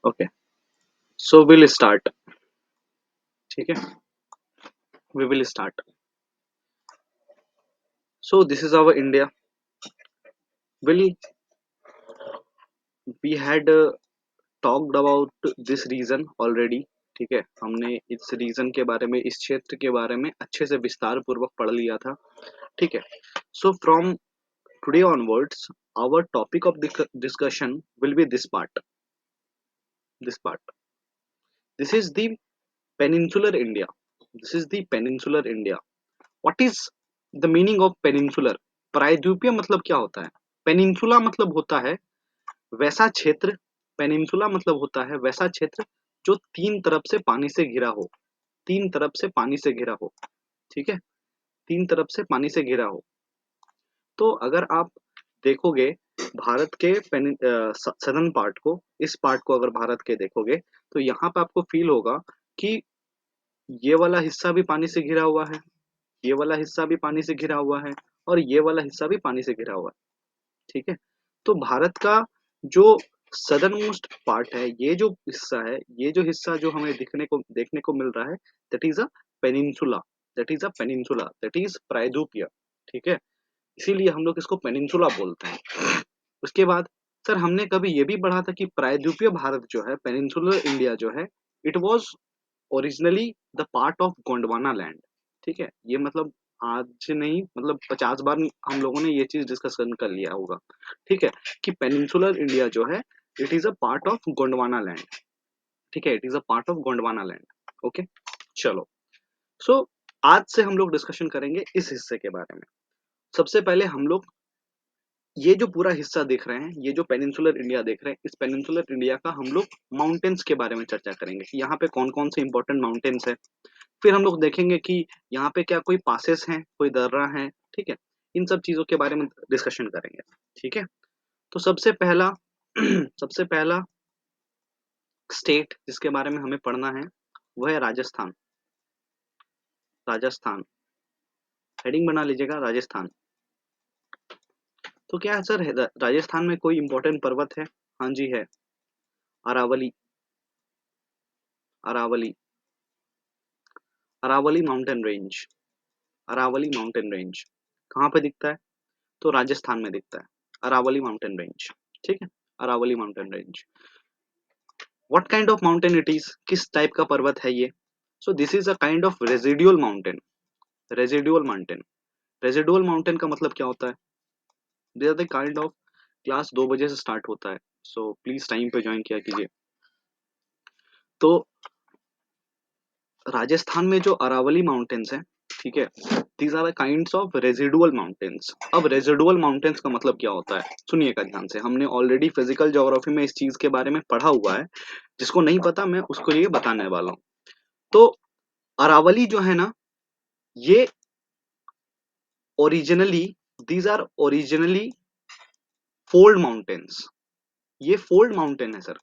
Okay, so will start. ठीक है, we will start. So this is our India. Will we had talked about this region already. ठीक है, हमने इस reason के बारे में, इस क्षेत्र के बारे में अच्छे से विस्तार पूर्वक पढ़ लिया था। ठीक है, so from today onwards our topic of discussion will be this part this is the peninsular India. This is the peninsular India. What is the meaning of peninsular? प्रायद्वीपीय मतलब क्या होता है? पेनिनसुला मतलब होता है वैसा क्षेत्र। पेनिनसुला मतलब होता है वैसा क्षेत्र जो तीन तरफ से पानी से घिरा हो। तीन तरफ से पानी से घिरा हो। ठीक है, तीन तरफ से पानी से घिरा हो। तो अगर आप देखोगे भारत के सदर्न पार्ट को, इस पार्ट को अगर भारत के देखोगे तो यहाँ पे आपको फील होगा कि ये वाला हिस्सा भी पानी से घिरा हुआ है, ये वाला हिस्सा भी पानी से घिरा हुआ है, और ये वाला हिस्सा भी पानी से घिरा हुआ है। ठीक है, तो भारत का जो सदर्न मोस्ट पार्ट है, ये जो हिस्सा है, ये जो हिस्सा जो हमें देखने को मिल रहा है, that is a peninsula. That is a peninsula, that is प्रायद्वीपीय। ठीक है, इसीलिए हम लोग इसको पेनिनसुला बोलते हैं। उसके बाद सर हमने कभी ये भी पढ़ा था कि प्रायद्वीपीय भारत जो है, पेनिनसुलर इंडिया जो है, it was originally the part of Gondwana land. ठीक है, ये मतलब आज नहीं, मतलब 50 बार हम लोगों ने ये चीज डिस्कशन कर लिया होगा। ठीक है, कि पेनिनसुलर इंडिया जो है, it is a part of Gondwana land. ठीक है, it is a part of Gondwana land. Okay, चलो। सो आज से हम लोग डिस्कशन करेंगे इस हिस्से के बारे में। सबसे पहले हम लोग ये जो पूरा हिस्सा देख रहे हैं, ये जो पेनिनसुलर इंडिया देख रहे हैं, इस पेनिनसुलर इंडिया का हम लोग माउंटेन्स के बारे में चर्चा करेंगे कि यहाँ पे कौन कौन से इंपॉर्टेंट माउंटेन्स है। फिर हम लोग देखेंगे कि यहाँ पे क्या कोई पासेस हैं, कोई दर्रा है। ठीक है, इन सब चीजों के बारे में डिस्कशन करेंगे। ठीक है, तो सबसे पहला सबसे पहला स्टेट जिसके बारे में हमें पढ़ना है वो है राजस्थान। राजस्थान, हेडिंग बना लीजिएगा, राजस्थान। तो क्या है सर, राजस्थान में कोई इंपॉर्टेंट पर्वत है? हाँ जी है, Aravalli. Aravalli, Aravalli mountain range. Aravalli mountain range कहाँ पे दिखता है? तो राजस्थान में दिखता है, अरावली माउंटेन रेंज। ठीक है, Aravalli mountain range. What kind of mountain it is? किस टाइप का पर्वत है ये? So this is a kind of residual mountain. Residual mountain, residual mountain का मतलब क्या होता है? They are the kind of, class 2 बजे से स्टार्ट होता है, सो प्लीज टाइम पे ज्वाइन किया कीजिए। तो राजस्थान में जो अरावली माउंटेन्स हैं, ठीक है, these are the kinds of residual mountains. अब रेजिडुअल माउंटेन्स का मतलब क्या होता है, सुनिएगा ध्यान से। हमने ऑलरेडी फिजिकल ज्योग्राफी में इस चीज के बारे में पढ़ा हुआ है। जिसको नहीं पता मैं उसको लिए बताने वाला हूँ। तो अरावली जो है ना, ये originally, these are originally fold mountains. ये फोल्ड माउंटेन है सर,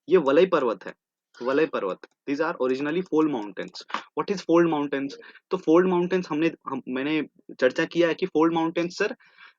ये वलय पर्वत है। वलय पर्वत, these are originally fold mountains. What is fold mountains? तो फोल्ड माउंटेन्स मैंने चर्चा किया है कि फोल्ड माउंटेन्स सर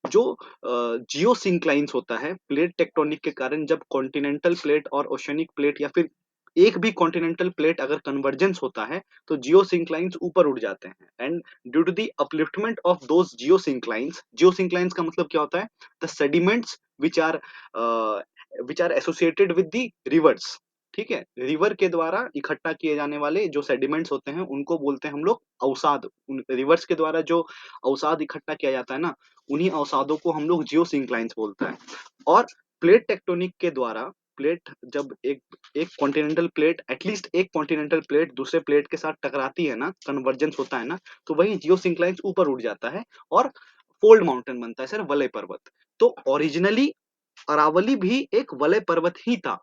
जो जियो सिंक्लाइंस होता है प्लेट टेक्टोनिक के कारण, जब कॉन्टिनेंटल प्लेट और ओशनिक प्लेट, या फिर एक भी कॉन्टिनेंटल प्लेट अगर कन्वर्जेंस होता है तो जियो सिंक्लाइंस ऊपर उठ जाते हैं। And due to the upliftment of those geosynclines का मतलब क्या होता है? The sediments which are associated with the rivers. ठीक है, रिवर के द्वारा इकट्ठा किए जाने वाले जो सेडिमेंट्स होते हैं उनको बोलते हैं हम लोग अवसाद। रिवर्स के द्वारा जो अवसाद इकट्ठा किया जाता है ना, उन्हीं अवसादों को हम लोग जियो सिंक्लाइंस बोलते हैं। और प्लेट टेक्टोनिक के द्वारा, प्लेट जब एक एक कॉन्टिनेंटल प्लेट, एटलीस्ट एक कॉन्टिनेंटल प्लेट दूसरे प्लेट के साथ टकराती है ना, कन्वर्जेंस होता है ना, तो वही जियो सिंक्लाइंस ऊपर उठ जाता है और फोल्ड माउंटेन बनता है सर, वलय पर्वत। तो ओरिजिनली अरावली भी एक वलय पर्वत ही था।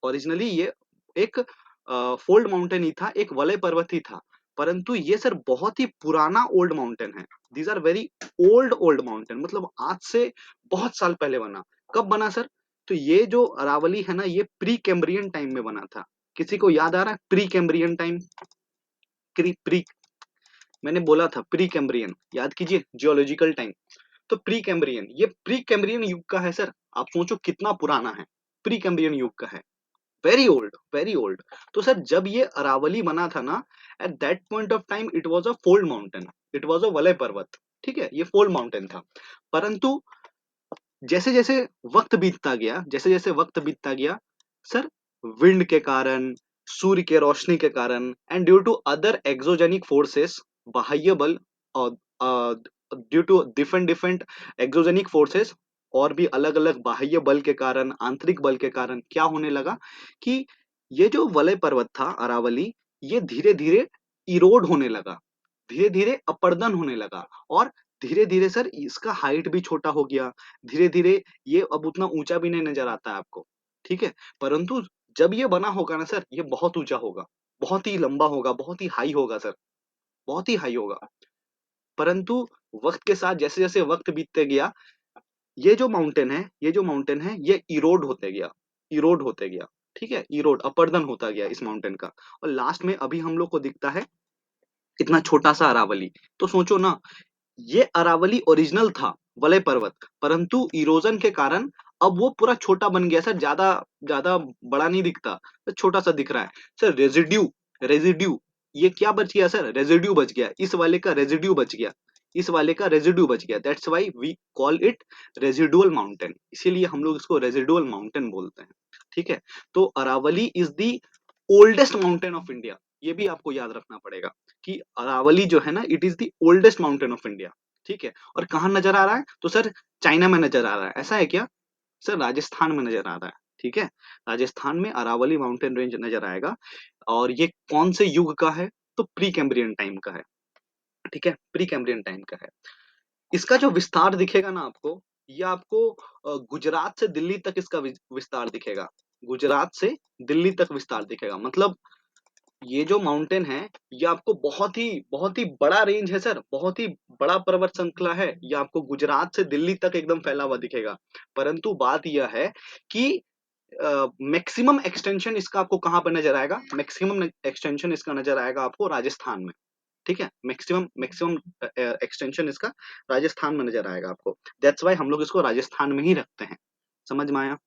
ओरिजिनली ये एक फोल्ड माउंटेन ही था, एक वलय पर्वत ही था। परंतु ये सर बहुत ही पुराना ओल्ड माउंटेन है। These are very old old mountain, मतलब आज से बहुत साल पहले बना। कब बना सर? तो ये जो अरावली है ना, ये प्री कैम्ब्रियन टाइम में बना था। किसी को याद आ रहा है प्री कैम्ब्रियन टाइम? प्री, मैंने बोला था प्री कैम्ब्रियन, याद कीजिए, जियोलॉजिकल टाइम। तो प्री कैम्ब्रियन, ये प्री कैम्ब्रियन युग का है सर। आप सोचो कितना पुराना है, प्री कैम्ब्रियन युग का है। Very old, very old. तो सर जब ये अरावली बना था ना, at that point of time it was a fold mountain, it was a वलय पर्वत, ठीक है? ये फोल्ड माउंटेन था। परंतु जैसे-जैसे वक़्त बीतता गया, जैसे-जैसे वक़्त बीतता गया, सर विंड के कारण, सूर्य के रोशनी के कारण and due to other exogenic forces, बाह्य बल और due to different different exogenic forces और भी अलग-अलग बाह्य बल के कारण, आंतरिक बल के कारण क्या होने लगा कि ये जो वलय पर्वत था अरावली, ये धीरे-धीरे इरोड होने लगा, धीरे-धीरे अपर्दन होने लगा और धीरे-धीरे सर इसका हाइट भी छोटा हो गया, धीरे-धीरे ये अब उतना ऊँचा भी नहीं नज़र आता है आपको, ठीक है? परंतु जब ये बना होगा ना सर, ये बहुत ऊँचा होगा, बहुत ही लंबा होगा, बहुत ही हाई होगा सर, बहुत ही हाई होगा। परंतु वक़्त के साथ जैसे-जैसे वक़्त बीतते गया, ये जो माउंटेन है, ये इरोड होते गया, ठीक है? इरोड अपर्दन होता गया इस माउंटेन का और लास्ट में अभी हम लोग को दिखता है इतना छोटा-सा अरावली। तो सोचो ना, ये अरावली ओरिजिनल था, वलय पर्वत, परंतु इरोजन के कारण अब वो पूरा छोटा बन गया सर, ज़्यादा ज़्यादा बड़ा नहीं दिखता, तो छोटा-सा दिख रहा है। सर रेसिड्यू रेसिड्यू ये क्या बच गया सर? रेसिड्यू बच गया, इस वाले का रेसिड्यू बच गया, इस वाले का रेसिड्यू बच गया, that's why we call it residual mountain, इसीलिए हम लोग इसको रेसिडुअल माउंटेन बोलते हैं, ठीक है? तो Aravalli is the oldest mountain of India, ये भी आपको याद रखना पड़ेगा कि अरावली जो है ना, it is the oldest mountain of India, ठीक है? और कहाँ नज़र आ रहा है? तो सर चाइना में नज़र आ रहा है, ऐसा है क्या? सर राजस्थान में नज़र आ रहा है, ठीक है? राजस्थान में अरावली माउंटेन रेंज नज़र आएगा और ये कौन से युग का है? तो प्री कैम्ब्रियन टाइम का है, ठीक है? प्री कैम्ब्रियन टाइम का है। इसका जो विस्तार दिखेगा ना आपको, ये आपको गुजरात से दिल्ली तक इसका विस्तार दिखेगा। गुजरात से दिल्ली तक विस्तार दिखेगा। मतलब ये जो माउंटेन है, ये आपको बहुत ही बड़ा रेंज है सर, बहुत ही बड़ा पर्वत श्रृंखला है। ये आपको गुजरात से दिल्ली तक एकदम फैला हुआ दिखेगा। परंतु बात यह है कि मैक्सिमम एक्सटेंशन इसका आपको कहाँ पर नज़र आएगा? मैक्सिमम एक्सटेंशन इसका नज़र आएगा आपको राजस्थान में। ठीक है? मैक्सिमम मैक्सिमम एक्सटेंशन इसका राजस्थान में नज़र आएगा आपको। दैट्स व्हाई हम लोग इसको राजस्थान में ही रखते हैं। समझ में आया?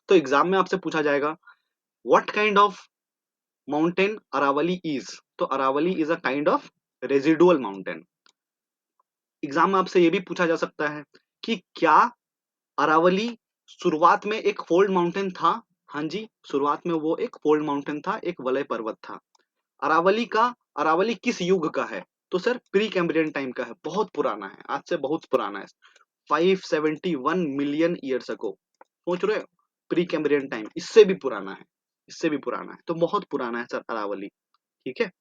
तो एग्ज़ाम में आपसे पूछा जाएगा, what kind of mountain Aravalli is? तो Aravalli is a kind of residual mountain. Exam में आपसे ये भी पूछा जा सकता है कि क्या अरावली शुरुआत में एक फोल्ड माउंटेन था? हाँ जी, शुरुआत में वो एक फोल्ड माउंटेन था, एक वलय पर्वत था। अरावली किस युग का है? तो सर प्री कैम्ब्रियन टाइम का है, बहुत पुराना है, आज से बहुत पुराना है। 571 मिलियन ईयर्स अगो। सोच रहे हो? प्री कैम्ब्रियन टाइम, इससे भी पुराना है, इससे भी पुराना है। तो बहुत पुराना है सर अरावली, ठीक है?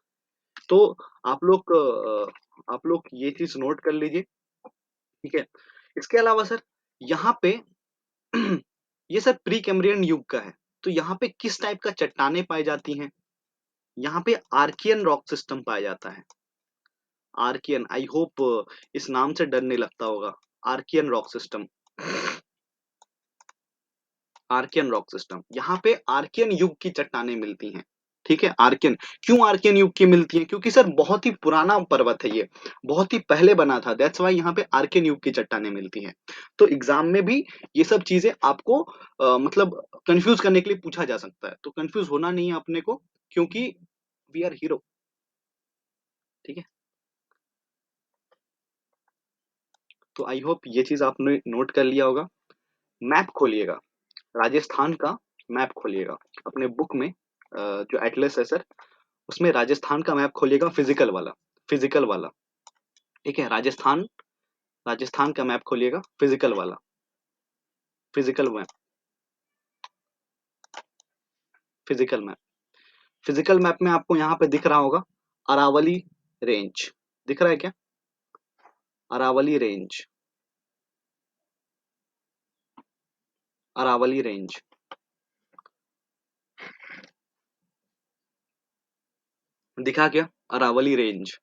तो आप लोग ये चीज़ नोट कर लीजिए, ठीक है? इसके अलावा सर यहाँ पे ये सर प्री कैम्ब्रियन युग का है, तो यहाँ पे किस टाइप का चट्टानें पाई जाती हैं? यहाँ पे आर्कियन रॉक सिस्टम पाया जाता है। आर्कियन, आई होप इस नाम से डर नहीं लगता होगा। Archean rock system, Archean rock system. यहाँ पे आर्कियन युग की चट्टानें मिलती हैं, ठीक है? आर्कियन, क्यों आर्कियन युग की मिलती हैं? क्योंकि सर बहुत ही पुराना पर्वत है ये, बहुत ही पहले बना था, दैट्स व्हाई यहाँ पे आर्कियन युग की चट्टानें मिलती हैं। तो एग्जाम में भी ये सब चीजें आपको मतलब कंफ्यूज करने के लिए पूछा जा सकता है, तो कंफ्यूज होना नहीं है अपने को, क्योंकि वी आर हीरो, ठीक है? तो आई होप ये चीज आपने नोट कर लिया होगा। मैप खोलिएगा, राजस्थान का मैप खोलिएगा अपने बुक में, जो एटलस है सर, उसमें राजस्थान का मैप खोलिएगा, फिजिकल वाला, ठीक है? राजस्थान का मैप खोलिएगा, physical map physical map physical map में आपको यहाँ पे दिख रहा होगा अरावली रेंज, दिख रहा है क्या? अरावली रेंज, अरावली रेंज, दिखा क्या? अरावली रेंज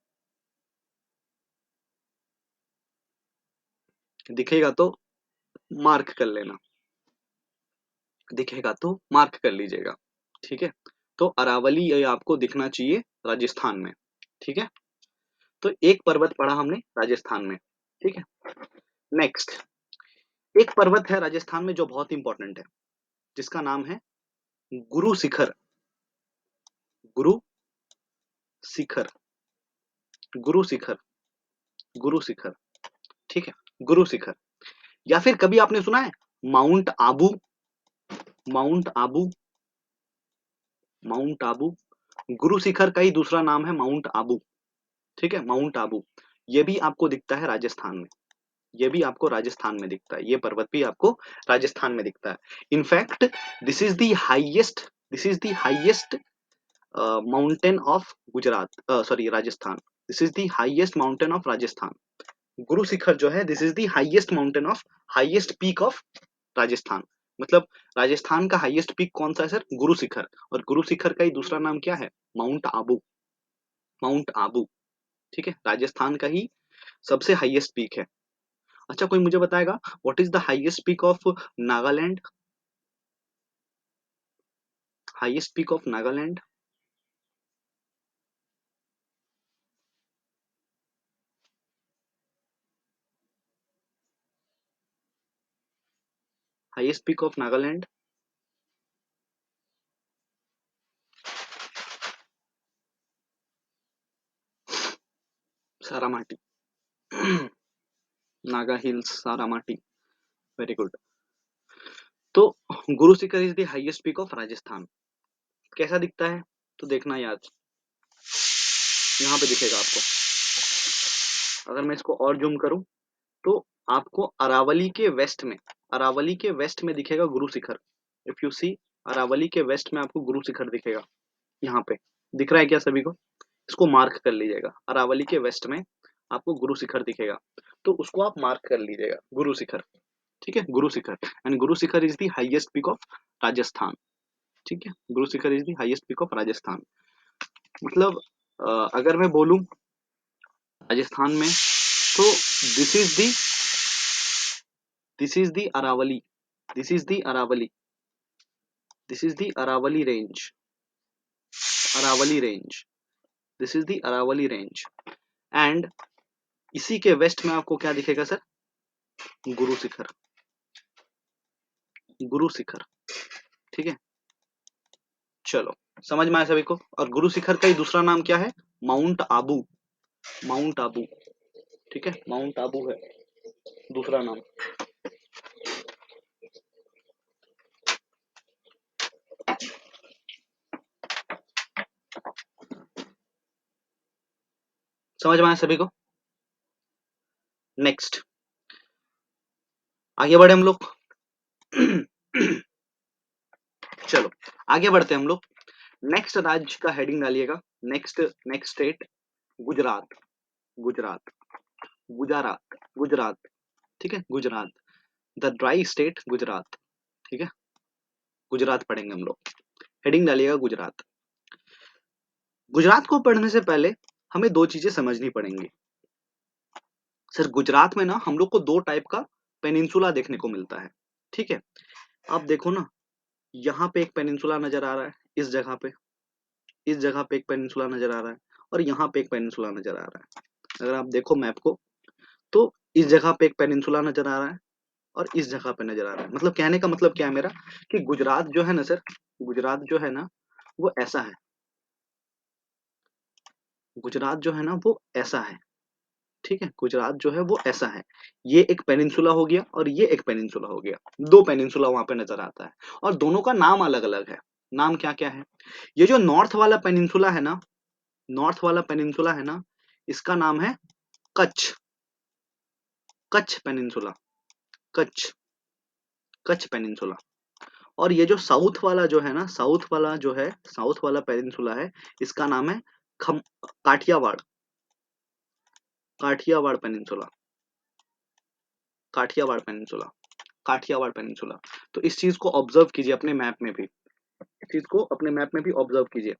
दिखेगा तो मार्क कर लेना, दिखेगा तो मार्क कर लीजिएगा, ठीक है? तो अरावली ये आपको दिखना चाहिए राजस्थान में, ठीक है? तो एक पर्वत पढ़ा हमने राजस्थान में, ठीक है? नेक्स्ट, एक पर्वत है राजस्थान में जो बहुत इंपॉर्टेंट है, जिसका नाम है गुरु शिखर, गुरु शिखर, गुरु शिखर, गुरु शिखर, ठीक है, गुरु शिखर। या फिर कभी आपने सुना है mount Abu, mount Abu, mount Abu, Guru Shikhar का ही दूसरा नाम है माउंट आबू, ठीक है, माउंट आबू। ये भी आपको दिखता है राजस्थान में, ये भी आपको राजस्थान में दिखता है, ये पर्वत भी आपको राजस्थान में दिखता है। In fact this is the highest, this is the highest mountain of Gujarat, sorry Rajasthan, this is the highest mountain of Rajasthan. Guru Shikhar जो है this is the highest mountain of, highest peak of Rajasthan. मतलब राजस्थान का हाईएस्ट पीक कौन सा है सर? गुरु शिखर। और गुरु शिखर का ही दूसरा नाम क्या है? माउंट आबू, माउंट आबू, ठीक है, राजस्थान का ही सबसे हाईएस्ट पीक है। अच्छा कोई मुझे बताएगा what is the highest peak of Nagaland? Highest peak of Nagaland, highest peak of Nagaland, Saramati, Naga hills, Saramati, very good. तो Guru Shikhar is the highest peak of Rajasthan. कैसा दिखता है? तो देखना याद, यहाँ पे दिखेगा आपको। अगर मैं इसको और जूम करूं तो आपको अरावली के वेस्ट में, अरावली के वेस्ट में दिखेगा Guru Shikhar. If you see, Aravalli के वेस्ट में आपको गुरु शिखर दिखेगा। यहाँ पे दिख रहा है क्या सभी को? इसको मार्क कर लीजिएगा, अरावली के वेस्ट में आपको गुरु शिखर दिखेगा, तो उसको आप मार्क कर लीजिएगा, गुरु शिखर, ठीक है, Guru Shikhar. And Guru Shikhar is the highest peak of Rajasthan, ठीक है, Guru Shikhar is the highest peak of Rajasthan. मतलब अगर मैं बोलूं राजस्थान में, तो this is the, this is the Aravalli, this is the Aravalli, this is the Aravalli range, Aravalli range, this is the Aravalli range. And इसी के वेस्ट में आपको क्या दिखेगा सर? गुरु शिखर, गुरु शिखर, ठीक है, चलो समझ में आया सभी को। और गुरु शिखर का ही दूसरा नाम क्या है? माउंट आबू, माउंट आबू, ठीक है, माउंट आबू है दूसरा नाम। समझ में आया सभी को? नेक्स्ट आगे बढ़े हम लोग। चलो आगे बढ़ते हैं हम लोग। नेक्स्ट राज्य का हेडिंग डालिएगा, next, next state, Gujarat, Gujarat, Gujarat, Gujarat, ठीक है, Gujarat, the dry state Gujarat, ठीक है, गुजरात पढ़ेंगे हम लोग। हेडिंग डालिएगा गुजरात। गुजरात को पढ़ने से पहले हमें दो चीजें समझनी पड़ेंगी। सर गुजरात में ना हम लोग को दो टाइप का पेनिनसुला देखने को मिलता है, ठीक है। आप देखो ना, यहाँ पे एक पेनिनसुला नजर आ रहा है, इस जगह पे, इस जगह पे एक पेनिनसुला नजर आ रहा है, और यहाँ पे एक पेनिनसुला नजर आ रहा है। अगर आप देखो मैप को, तो इस जगह पे एक पेनिनसुला नजर आ रहा है और इस जगह पे नजर आ रहा है। मतलब कहने का मतलब क्या है मेरा, कि गुजरात जो है ना सर, गुजरात जो है ना वो ऐसा है, गुजरात जो है ना वो ऐसा है, ठीक है, गुजरात जो है वो ऐसा है। ये एक पेनिनसुला हो गया और ये एक पेनिनसुला हो गया, दो पेनिनसुला वहां पे नजर आता है, और दोनों का नाम अलग अलग है। नाम क्या क्या है? ये जो नॉर्थ वाला पेनिनसुला है ना, नॉर्थ वाला पेनिनसुला है ना, इसका नाम है कच्छ, कच्छ पेनिनसुला, कच्छ, कच्छ पेनिनसुला। और ये जो साउथ वाला जो है ना, साउथ वाला जो है, साउथ वाला पेनिनसुला है, इसका नाम है Kathiawar, Kathiawar peninsula, Kathiawar peninsula, Kathiawar peninsula. तो इस चीज को ऑब्जर्व कीजिए अपने मैप में भी, इस चीज को अपने मैप में भी ऑब्जर्व कीजिए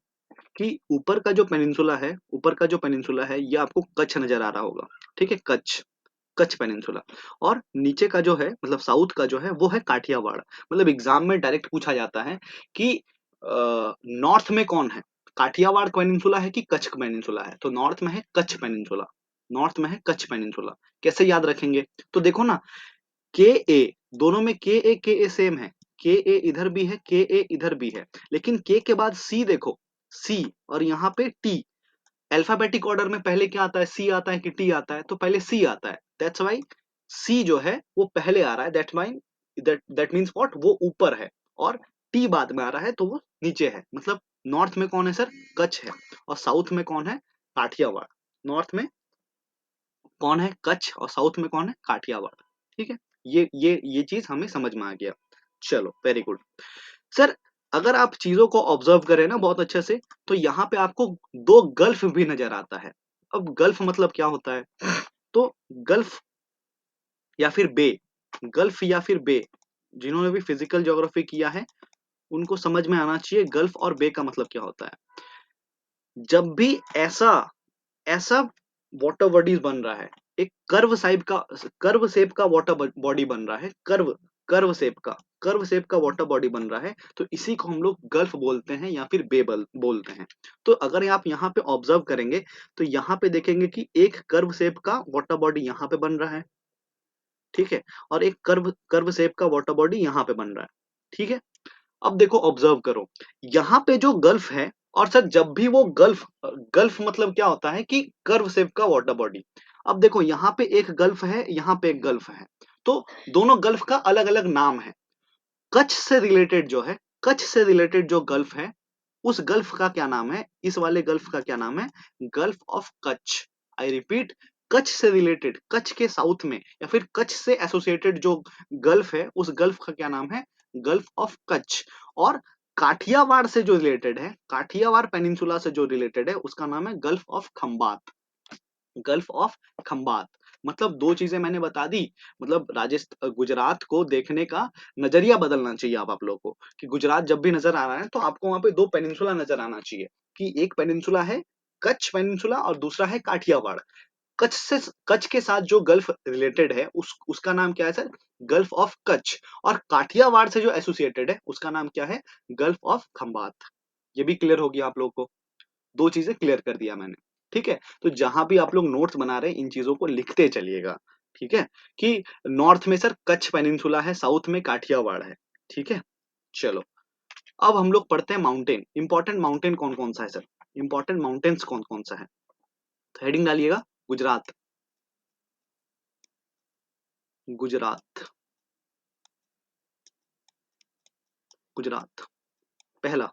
कि ऊपर का जो पेनिनसुला है, ऊपर का जो पेनिनसुला है ये आपको कच्छ नजर आ रहा होगा, ठीक है, कच्छ, कच्छ पेनिनसुला। और नीचे का जो है, मतलब साउथ का जो है वो है काठियावाड़। मतलब एग्जाम में डायरेक्ट पूछा जाता है कि नॉर्थ में कौन है, काठियावाड़ पेनिनसुला है कि कच्छ पेनिनसुला है? तो नॉर्थ में है कच्छ पेनिनसुला, नॉर्थ में है कच्छ पेनिनसुला। कैसे याद रखेंगे? तो देखो ना, के ए, दोनों में के ए सेम है, के ए इधर भी है, के ए इधर भी है, लेकिन के के बाद सी देखो, सी, और यहाँ पे टी। अल्फाबेटिक ऑर्डर में पहले क्या आता है, सी आता है कि टी आता है, तो पहले सी आता है, दैट्स वाई सी जो है वो पहले आ रहा है, दैट मीन्स व्हाट, वो ऊपर है, और टी बाद में आ रहा है तो वो नीचे है। मतलब नॉर्थ में कौन है सर, कच्छ है, और साउथ में कौन है, काठियावाड़। नॉर्थ में कौन है, कच्छ, और साउथ में कौन है, काठियावाड़। ठीक है, ये चीज हमें समझ में आ गया। चलो वेरी गुड सर। अगर आप चीजों को ऑब्जर्व करें ना बहुत अच्छे से, तो यहाँ पे आपको दो गल्फ भी नजर आता है। अब गल्फ मतलब क्या होता है, तो गल्फ या फिर बे, गल्फ या फिर बे, जिन्होंने भी फिजिकल ज्योग्राफी किया है उनको समझ में आना चाहिए गल्फ और बे का मतलब क्या होता है। जब भी ऐसा ऐसा वाटर बॉडीज बन रहा है, एक कर्व शेप का वाटर बॉडी बन रहा है, कर्व शेप का वाटर बॉडी बन रहा है, तो इसी को हम लोग गल्फ बोलते हैं या फिर बे बोलते हैं। तो अगर आप यहाँ पे ऑब्जर्व करेंगे, तो यहाँ पे देखेंगे कि एक कर्व शेप का वाटर बॉडी यहाँ पे बन रहा है, ठीक है, और एक कर्व शेप का वाटर बॉडी यहाँ पे बन रहा है, ठीक है। अब देखो ऑब्जर्व करो, यहाँ पे जो गल्फ है, और सर जब भी वो गल्फ, गल्फ मतलब क्या होता है कि कर्व शेप का वाटर बॉडी। अब देखो यहाँ पे एक गल्फ है, यहाँ पे एक गल्फ है, तो दोनों गल्फ का अलग अलग नाम है। कच्छ से रिलेटेड जो है, कच्छ से रिलेटेड जो गल्फ है, उस गल्फ का क्या नाम है, इस वाले गल्फ का क्या नाम है, gulf of Kutch. I repeat, Kutch से रिलेटेड, कच्छ के साउथ में या फिर कच्छ से एसोसिएटेड जो गल्फ है, उस गल्फ का क्या नाम है, गल्फ ऑफ कच्छ। और काठियावाड़ से जो रिलेटेड है, काठियावाड़ पेनिनसुला से जो रिलेटेड है, उसका नाम है gulf of Khambhat, gulf of Khambhat. मतलब दो चीजें मैंने बता दी। मतलब राजस्थान, गुजरात को देखने का नजरिया बदलना चाहिए आप लोगों को, कि गुजरात जब भी नजर आ रहा है तो आपको वहां पे दो पेनिनसुला नजर आना चाहिए, कि एक पेनिनसुला है कच्छ पेनिनसुला और दूसरा है काठियावाड़। कच्छ के साथ जो गल्फ रिलेटेड है उसका नाम क्या है सर, गल्फ ऑफ कच्छ। और काठियावाड़ से जो एसोसिएटेड है उसका नाम क्या है, गल्फ ऑफ खंबात। ये भी क्लियर होगी आप लोग को, दो चीजें क्लियर कर दिया मैंने। ठीक है, तो जहां भी आप लोग नोट्स बना रहे हैं इन चीजों को लिखते चलिएगा। ठीक है, कि नॉर्थ में सर कच्छ पेनिनसुला है, साउथ में काठियावाड़ है। ठीक है, चलो अब हम लोग पढ़ते हैं माउंटेन। इंपॉर्टेंट माउंटेन कौन कौन सा है सर, इंपॉर्टेंट माउंटेन्स कौन कौन सा है, तो हेडिंग डालिएगा गुजरात, गुजरात, गुजरात। पहला,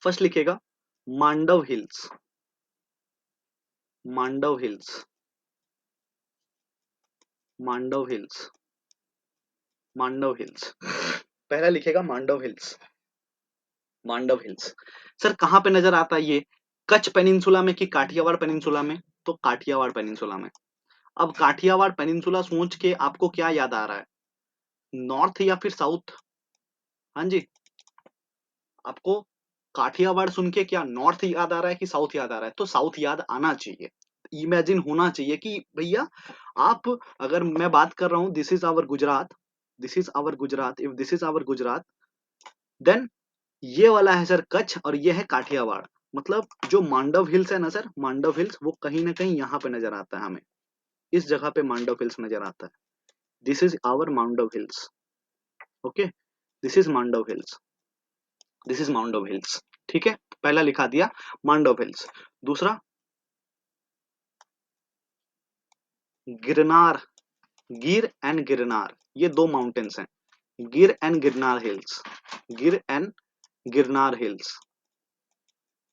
फर्स्ट लिखेगा Mandav hills, Mandav hills, Mandav hills, Mandav hills. पहला लिखेगा Mandav hills, Mandav hills. Sir कहाँ पे नजर आता है ये, कच्छ पेनिनसुला में कि काठियावाड़ पेनिनसुला में, तो काठियावाड़ पेनिनसुला में। अब काठियावाड़ पेनिनसुला सोच के आपको क्या याद आ रहा है, नॉर्थ या फिर साउथ, हाँ जी, आपको काठियावाड़ सुन के क्या नॉर्थ याद आ रहा है कि साउथ याद आ रहा है, तो साउथ याद आना चाहिए। इमेजिन होना चाहिए कि भैया आप, अगर मैं बात कर रहा हूं this is our Gujarat, this is our Gujarat, if this is our Gujarat, then ये वाला है सर कच्छ और ये है काठियावाड़। मतलब जो मांडव हिल्स है ना सर, मांडव हिल्स वो कहीं ना कहीं यहाँ पे नजर आता है हमें, इस जगह पे मांडव हिल्स नजर आता है। This is our Mandav hills, okay, this is Mandav hills, this is Mandav hills. ठीक है, पहला लिखा दिया मांडव हिल्स। दूसरा गिरनार, गिर एंड गिरनार, ये दो माउंटेन्स हैं, गिर and Girnar hills, Gir and Girnar hills,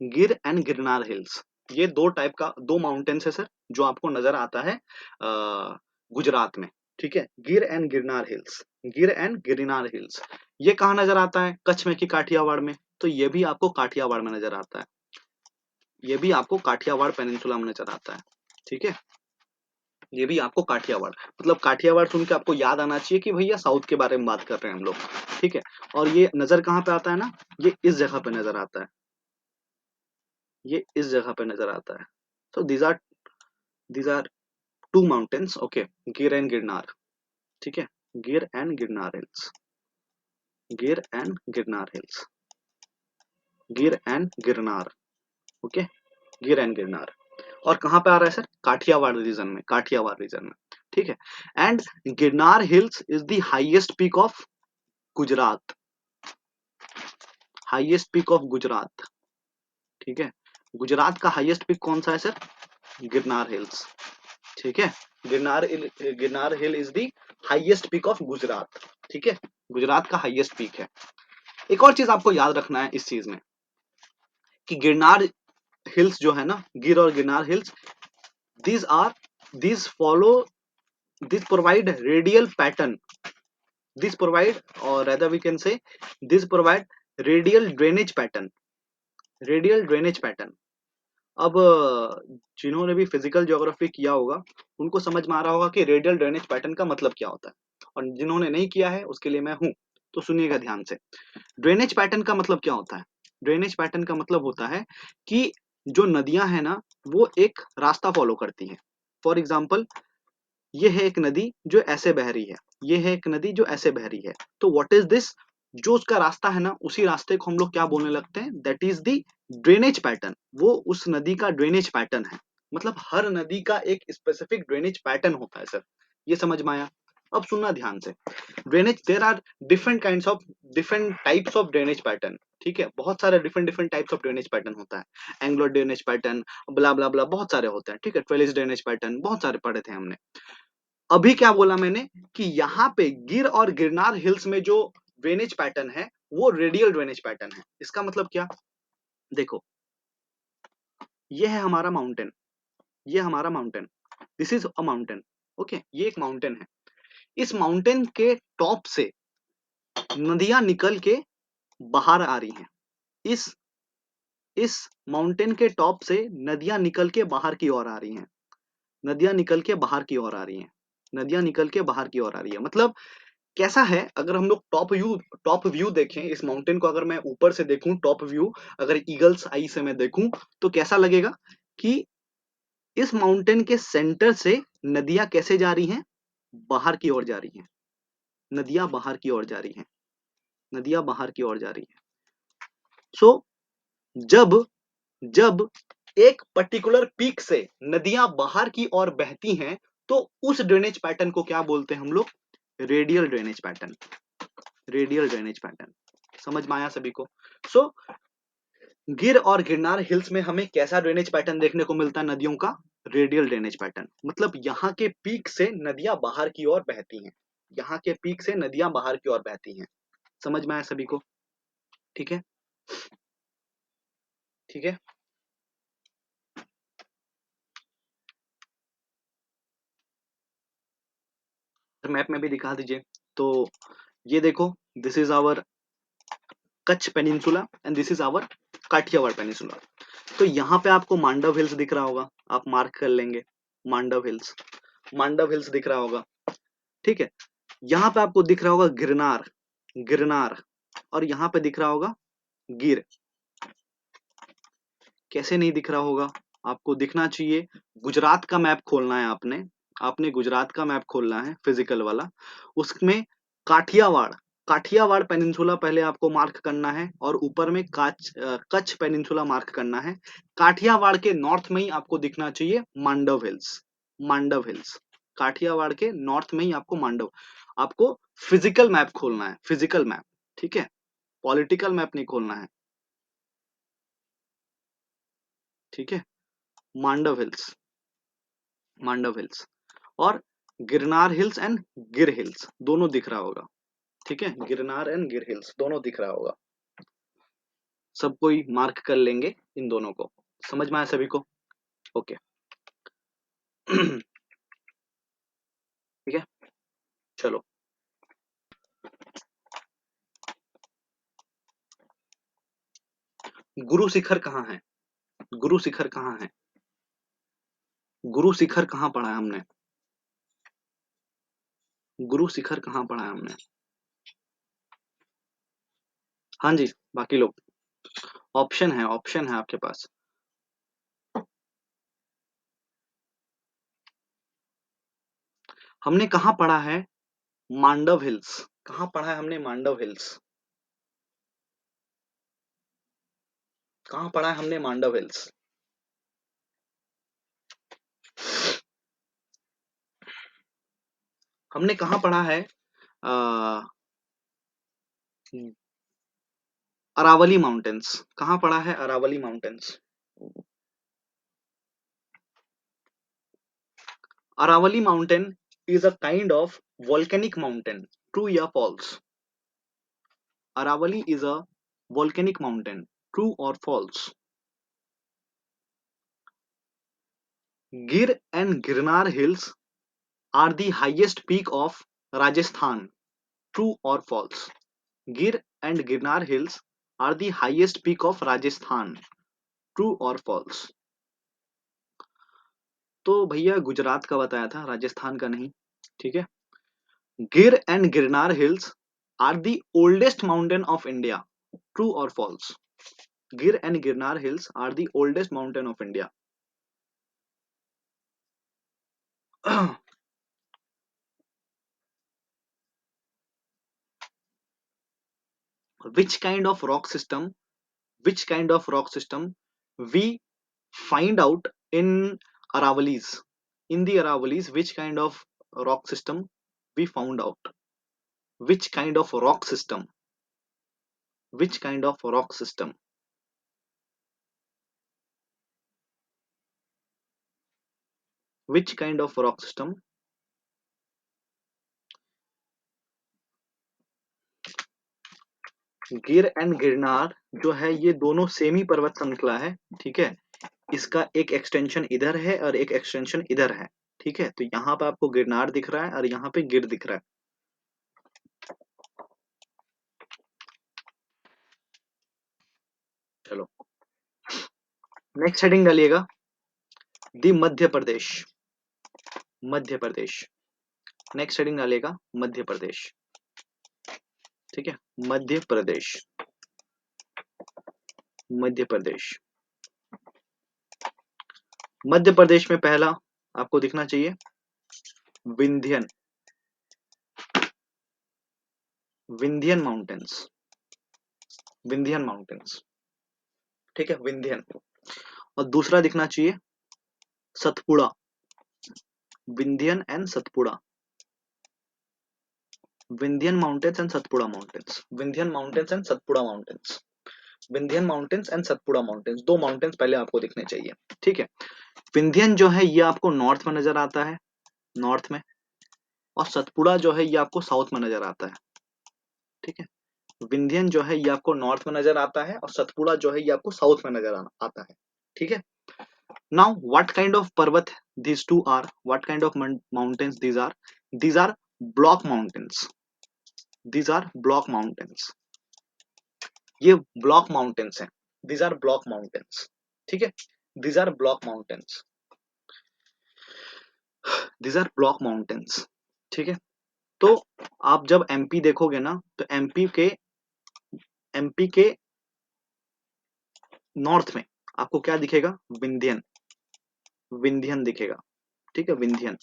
Gir and Girnar hills. ये दो टाइप का, दो माउंटेन्स है सर, जो आपको नजर आता है गुजरात में। ठीक है, Gir and Girnar hills, Gir and Girnar hills. ये कहाँ नजर आता है, कच्छ में कि काठियावाड़ में, तो ये भी आपको काठियावाड़ में नजर आता है, ये भी आपको काठियावाड़ पेनिनसुला में नजर आता है। ठीक है, ये भी आपको काठियावाड़, मतलब काठियावाड़ सुन के आपको याद आना चाहिए कि भैया साउथ के बारे में बात कर रहे हैं हम लोग। ठीक है, और ये नजर कहाँ पे आता है ना, ये इस जगह पे नजर आता है, ये इस जगह पे नजर आता है। तो these are two mountains, okay, Gir and Girnar. ठीक है, Gir and Girnar hills, Gir and Girnar hills, Gir and Girnar, okay, Gir and Girnar. और कहाँ पे आ रहा है सर? काठियावाड़ रीजन में, काठियावाड़ रीजन में, ठीक है। And Girnar hills is the highest peak of Gujarat, highest peak of Gujarat, ठीक है। गुजरात का हाईएस्ट पीक कौन सा है सर? गिरनार हिल्स, ठीक है। Girnar hill is the highest peak of Gujarat, ठीक है। गुजरात का हाईएस्ट पीक है। एक और चीज आपको याद रखना है इस चीज में कि गिरनार हिल्स जो है ना, गिर और Girnar hills, these are these follow these provide radial pattern, these provide, or rather we can say these provide radial drainage pattern, radial drainage pattern। अब जिन्होंने भी फिजिकल ज्योग्राफी किया होगा उनको समझ में आ रहा होगा कि रेडियल ड्रेनेज पैटर्न का मतलब क्या होता है, और जिन्होंने नहीं किया है उसके लिए मैं हूं, तो सुनिएगा ध्यान से। ड्रेनेज पैटर्न का मतलब क्या होता है? ड्रेनेज पैटर्न का मतलब होता है कि जो नदियां हैं ना, वो एक रास्ता फॉलो करती हैं। फॉर एग्जाम्पल, ये है एक नदी जो ऐसे बह रही है, ये है एक नदी जो ऐसे बह रही है, तो व्हाट इज दिस? जो उसका रास्ता है ना, उसी रास्ते को हम लोग क्या बोलने लगते हैं? That is the drainage pattern. वो उस नदी का ड्रेनेज पैटर्न है। मतलब हर नदी का एक स्पेसिफिक ड्रेनेज पैटर्न होता है सर, ये समझ में आया? अब सुनना ध्यान से। Drainage, there are different kinds of, different types of drainage pattern, ठीक है। बहुत सारे different different types of drainage pattern होता है। Angular drainage pattern, blah blah blah, बहुत सारे होते हैं, ठीक है। ट्वेलिस ड्रेनेज पैटर्न, बहुत सारे पढ़े थे हमने। अभी क्या बोला मैंने कि यहाँ पे गिर और गिरनार हिल्स में जो ड्रेनेज पैटर्न है वो रेडियल ड्रेनेज पैटर्न है। इसका मतलब क्या? देखो, ये है हमारा माउंटेन, ये हमारा mountain, this is a mountain, okay. ये एक माउंटेन है। इस माउंटेन के टॉप से नदियां निकल के बाहर आ रही हैं। इस इस माउंटेन के टॉप से नदियां निकल के बाहर की ओर आ रही हैं, नदियां निकल के बाहर की ओर आ रही हैं, नदियां निकल के बाहर की ओर आ रही है। मतलब कैसा है? अगर हम लोग टॉप व्यू देखें इस माउंटेन को, अगर मैं ऊपर से देखूं टॉप व्यू, अगर ईगल्स आई से मैं देखूं, तो कैसा लगेगा कि इस माउंटेन के सेंटर से नदियां कैसे जा रही हैं? बाहर की ओर जा रही हैं, नदियां बाहर की ओर जा रही हैं, नदियां बाहर की ओर जा रही हैं। सो जब जब एक पर्टिकुलर पीक से नदियां बाहर की ओर बहती हैं, तो उस ड्रेनेज पैटर्न को क्या बोलते हैं हम लोग? Radial drainage pattern, radial drainage pattern. समझ में आया सभी को? सो गिर और गिरनार हिल्स में हमें कैसा ड्रेनेज पैटर्न देखने को मिलता है? नदियों का रेडियल ड्रेनेज पैटर्न। मतलब यहाँ के पीक से नदियां बाहर की ओर बहती हैं, यहाँ के पीक से नदियां बाहर की ओर बहती हैं। समझ में आया सभी को? ठीक है, ठीक है। मैप में भी दिखा दीजिए। तो ये देखो, this is our Kutch peninsula and this is our Kathiawar peninsula. तो यहाँ पे आपको मांडव हिल्स दिख रहा होगा, आप मार्क कर लेंगे। मांडव हिल्स, मांडव हिल्स दिख रहा होगा, ठीक है। यहाँ पे आपको दिख रहा होगा गिरनार, गिरनार, और यहाँ पे दिख रहा होगा गिर। कैसे नहीं दिख रहा होगा? आपको दिखना चाहिए। गुजरात का मैप खोलना है आपने, आपने गुजरात का मैप खोलना है फिजिकल वाला। उसमें काठियावाड़, काठियावाड़ पेनिनसुला पहले आपको मार्क करना है, और ऊपर में कच्छ पेनिनसुला मार्क करना है। काठियावाड़ के नॉर्थ में ही आपको दिखना चाहिए मांडव हिल्स, मांडव हिल्स। काठियावाड़ के नॉर्थ में ही आपको मांडव, आपको फिजिकल मैप खोलना है, फिजिकल मैप, ठीक है। पॉलिटिकल मैप नहीं खोलना है, ठीक है। मांडव हिल्स, मांडव हिल्स, और गिरनार हिल्स एंड गिर हिल्स दोनों दिख रहा होगा, ठीक है। गिरनार एंड गिर हिल्स दोनों दिख रहा होगा। सब कोई मार्क कर लेंगे इन दोनों को। समझ में आया सभी को? ओके। ठीक है, चलो। गुरु शिखर कहाँ है? गुरु शिखर कहाँ है? गुरु शिखर कहाँ पढ़ा है हमने? गुरु शिखर कहाँ पढ़ा है हमने? हाँ जी, बाकी लोग, ऑप्शन है, ऑप्शन है आपके पास। हमने कहाँ पढ़ा है? मांडव हिल्स। कहाँ पढ़ा है हमने मांडव हिल्स? कहाँ पढ़ा है हमने मांडव हिल्स? हमने कहाँ पढ़ा है? अरावली माउंटेन्स। कहाँ पढ़ा है Aravalli mountains? Aravali mountain is a kind of volcanic mountain. True या false? Aravali is a volcanic mountain. True or false? Gir and Girnar hills are the highest peak of Rajasthan. True or false? Gir and Girnar hills are the highest peak of Rajasthan. True or false? तो भैया गुजरात का बताया था, राजस्थान का नहीं। ठीक है। Gir and Girnar hills are the oldest mountain of India. True और false? Gir and Girnar hills are the oldest mountain of India. which kind of rock system? Which kind of rock system we find out in Aravalis? In the Aravalis, which kind of rock system we found out? Which kind of rock system? Which kind of rock system? Which kind of rock system? गिर and Girnar जो है ये दोनों same ही पर्वत श्रृंखला है। ठीक है। इसका एक एक्सटेंशन इधर है और एक एक्सटेंशन इधर है। ठीक है। तो यहाँ पे आपको गिरनार दिख रहा है और यहाँ पे गिर दिख रहा है। चलो नेक्स्ट हेडिंग डालिएगा, दी मध्य प्रदेश। मध्य प्रदेश। नेक्स्ट हेडिंग डालिएगा मध्य प्रदेश। ठीक है। मध्य प्रदेश। मध्य प्रदेश। मध्य प्रदेश में पहला आपको दिखना चाहिए विंध्यन। विंध्यन माउंटेन्स। विंध्यन माउंटेन्स। ठीक है। विंध्यन। और दूसरा दिखना चाहिए Satpura. Vindhyan and Satpura. Vindhyan mountains and Satpura mountains. Vindhyan mountains and Satpura mountains. Vindhyan mountains and Satpura mountains, दो माउंटेन्स पहले आपको दिखने चाहिए। ठीक है। विंध्यन जो है ये आपको नॉर्थ में नजर आता है, नॉर्थ में। और सतपुड़ा जो है ये आपको साउथ में नजर आता है। ठीक है। विंध्यन जो है ये आपको नॉर्थ में नजर आता है और सतपुड़ा जो है ये आपको साउथ में नजर आता है। ठीक है। नाउ व्हाट काइंड ऑफ पर्वत these two are? What kind of mountains these are? These are block mountains. These are block mountains. ये ब्लॉक माउंटेन्स हैं। These are block mountains. ठीक है। These are block mountains. These are block mountains. ठीक है। तो आप जब MP देखोगे ना तो एमपी के नॉर्थ में आपको क्या दिखेगा? विंध्यन। विंध्यन दिखेगा। ठीक है। विंध्यन।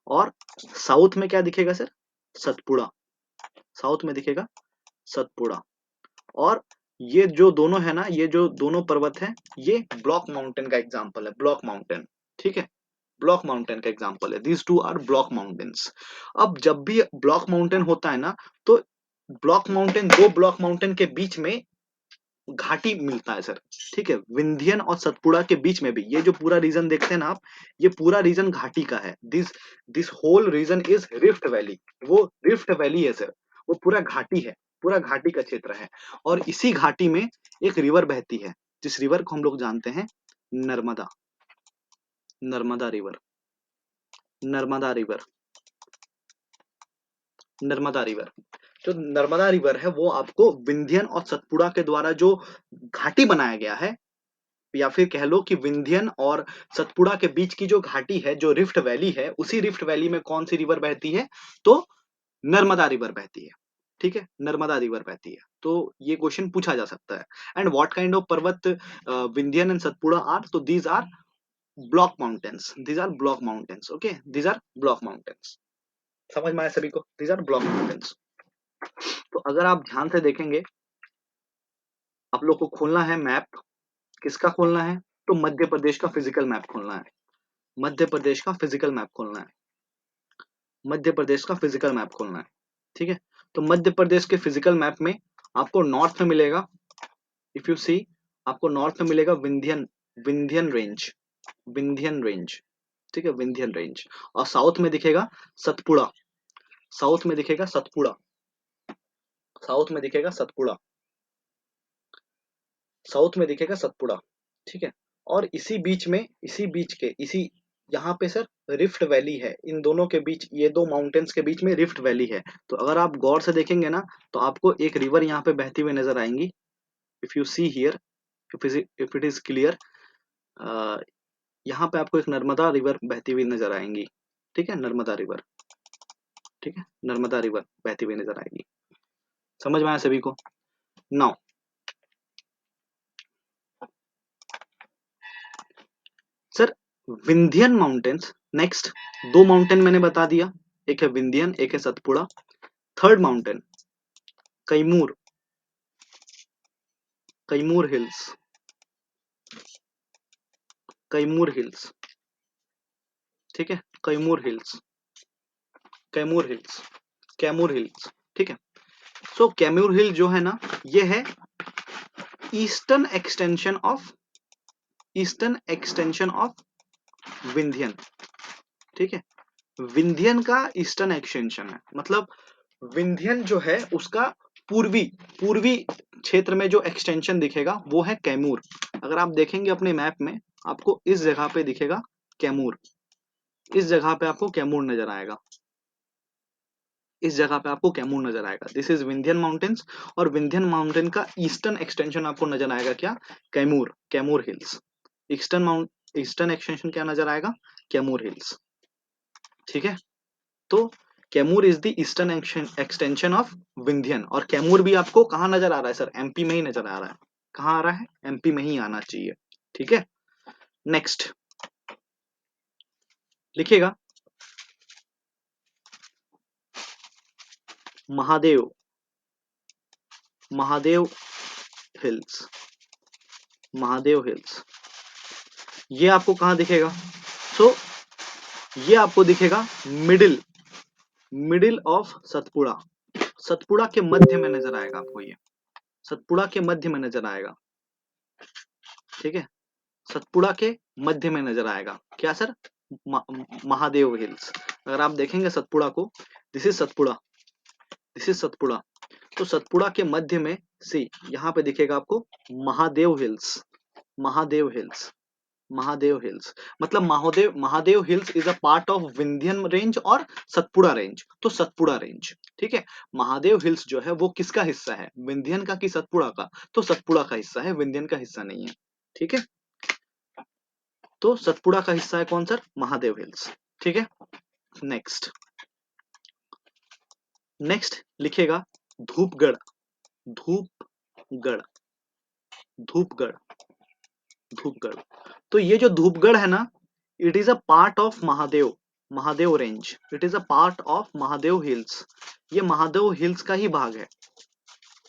और साउथ में क्या दिखेगा सर? सतपुड़ा। साउथ में दिखेगा सतपुड़ा। और ये जो दोनों है ना, ये जो दोनों पर्वत है ये ब्लॉक माउंटेन का एग्जांपल है। Block mountain. ठीक है। ब्लॉक माउंटेन का एग्जांपल है। These two R block mountains. अब जब भी ब्लॉक माउंटेन होता है ना तो ब्लॉक माउंटेन, दो ब्लॉक माउंटेन के बीच में घाटी मिलता है सर। ठीक है। विंध्यन और सतपुड़ा के बीच में भी ये जो पूरा रीजन देखते हैं ना आप, ये पूरा रीजन घाटी का है। This this whole region is rift valley. वो रिफ्ट वैली है सर। वो पूरा घाटी है, पूरा घाटी का क्षेत्र है। और इसी घाटी में एक रिवर बहती है, जिस रिवर को हम लोग जानते हैं Narmada. Narmada river. Narmada river. Narmada river. जो नर्मदा रिवर है वो आपको विंध्यन और सतपुड़ा के द्वारा जो घाटी बनाया गया है, या फिर कह लो कि विंध्यन और सतपुड़ा के बीच की जो घाटी है, जो रिफ्ट वैली है, उसी रिफ्ट वैली में कौन सी रिवर बहती है? तो नर्मदा रिवर बहती है। ठीक है। नर्मदा रिवर बहती है। तो ये क्वेश्चन पूछा जा सकता है। एंड व्हाट काइंड ऑफ पर्वत विंध्यन एंड सतपुड़ा आर? तो these R block mountains. These R block mountains. Okay. These R block mountains. समझ में आया सभी को? These R block mountains. तो अगर आप ध्यान से देखेंगे, आप लोग को खोलना है मैप। किसका खोलना है? तो मध्य प्रदेश का फिजिकल मैप खोलना है। मध्य प्रदेश का फिजिकल मैप खोलना है। मध्य प्रदेश का फिजिकल मैप खोलना है, ठीक है। तो मध्य प्रदेश के फिजिकल मैप में आपको नॉर्थ में मिलेगा, इफ यू सी, आपको नॉर्थ में मिलेगा विंध्यन, विंध्यन रेंज, विंध्यन रेंज, ठीक है, विंध्यन रेंज। और साउथ में दिखेगा सतपुड़ा, साउथ में दिखेगा सतपुड़ा, साउथ में दिखेगा सतपुड़ा, साउथ में दिखेगा सतपुड़ा, ठीक है। और इसी बीच में, इसी बीच के, इसी यहाँ पे सर रिफ्ट वैली है, इन दोनों के बीच, ये दो माउंटेन्स के बीच में रिफ्ट वैली है। तो अगर आप गौर से देखेंगे ना, तो आपको एक रिवर यहाँ पे बहती हुई नजर आएंगी, if you see here, if it is clear, यहाँ पे आपको एक नर्मदा रिवर बहती हुई नजर आएंगी, ठीक है, नर्मदा रिवर, ठीक है, नर्मदा रिवर बहती हुई नजर आएगी। समझ में आया सभी को? Now sir, Vindhyan mountains next, दो माउंटेन मैंने बता दिया, एक है विंध्यन, एक है Satpura. Third mountain Kaimur, Kaimur hills, Kaimur hills, ठीक है, Kaimur hills, Kaimur hills, Kaimur hills, ठीक है। सो कैमूर हिल जो है ना, ये है eastern extension of, eastern extension of Vindhyan, ठीक है। विंध्यन का ईस्टर्न एक्सटेंशन है, मतलब विंध्यन जो है उसका पूर्वी, पूर्वी क्षेत्र में जो एक्सटेंशन दिखेगा वो है कैमूर। अगर आप देखेंगे अपने मैप में, आपको इस जगह पे दिखेगा कैमूर, इस जगह पे आपको कैमूर नजर आएगा, इस जगह पे आपको कैमूर नजर आएगा। दिस इज विंध्यन माउंटेन्स, और विंध्यन माउंटेन का ईस्टर्न एक्सटेंशन आपको नजर आएगा क्या? Kaimur, Kaimur hills. Eastern mount, eastern extension क्या नजर आएगा? कैमूर हिल्स, ठीक है। तो Kaimur is the eastern extension of Vindhyan, और कैमूर भी आपको कहाँ नजर आ रहा है सर? एमपी में ही नजर आ रहा है। कहाँ आ रहा है? एमपी में ही आना चाहिए, ठीक है। नेक्स्ट लिखिएगा, महादेव, महादेव हिल्स, महादेव हिल्स, ये आपको कहाँ दिखेगा? सो ये आपको दिखेगा middle, middle of Satpura, Satpura के मध्य में नजर आएगा आपको ये, सतपुड़ा के मध्य में नजर आएगा, ठीक है। सतपुड़ा के मध्य में नजर आएगा क्या सर? महादेव हिल्स। अगर आप देखेंगे सतपुड़ा को, this is Satpura, this is Satpura, तो सतपुड़ा के मध्य में सी, यहाँ पे दिखेगा आपको Mahadev hills, Mahadev hills, Mahadev hills, मतलब Mahadev, Mahadev hills is a part of Vindhyan range और सतपुड़ा रेंज, तो सतपुड़ा रेंज, ठीक है। महादेव हिल्स जो है वो किसका हिस्सा है? विंध्यन का कि सतपुड़ा का? तो सतपुड़ा का हिस्सा है, विंध्यन का हिस्सा नहीं है, ठीक है। तो सतपुड़ा का हिस्सा है कौन सर? महादेव हिल्स, ठीक है। नेक्स्ट, नेक्स्ट लिखेगा धूपगढ़, धूपगढ़, धूपगढ़, धूपगढ़। तो ये जो धूपगढ़ है ना, it is a part of Mahadev, Mahadev range, it is a part of Mahadev hills, ये महादेव हिल्स का ही भाग है,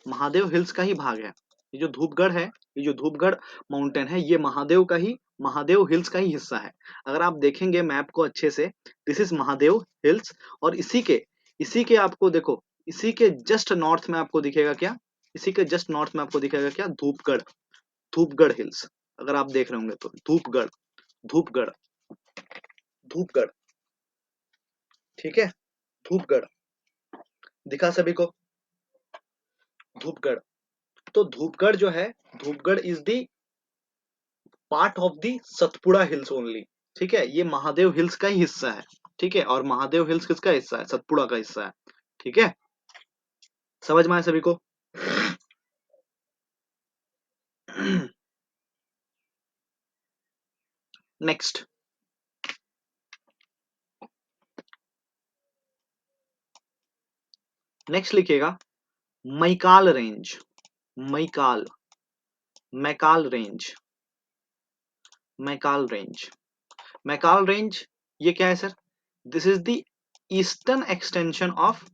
महादेव हिल्स का ही भाग है। ये जो धूपगढ़ है, ये जो धूपगढ़ माउंटेन है, ये महादेव का ही, महादेव हिल्स का ही हिस्सा है। अगर आप देखेंगे मैप को अच्छे से, दिस इज महादेव हिल्स, और इसी के आपको देखो, इसी के जस्ट नॉर्थ में आपको दिखेगा क्या? इसी के जस्ट नॉर्थ में आपको दिखेगा क्या? धूपगढ़, धूपगढ़ हिल्स। अगर आप देख रहे होंगे तो धूपगढ़, धूपगढ़, धूपगढ़, ठीक है, धूपगढ़, दिखा सभी को? धूपगढ़, तो धूपगढ़ जो है, Dhupgarh is the part of the Satpura hills only, ठीक है। ये महादेव हिल्स का ही हिस्सा है, ठीक है। और महादेव हिल्स किसका हिस्सा है? सतपुड़ा का हिस्सा है, ठीक है। समझ में आया सभी को? नेक्स्ट, नेक्स्ट लिखिएगा Maikal range, Maikal, Maikal range, Maikal range, Maikal range, ये क्या है sir? This is the eastern extension of,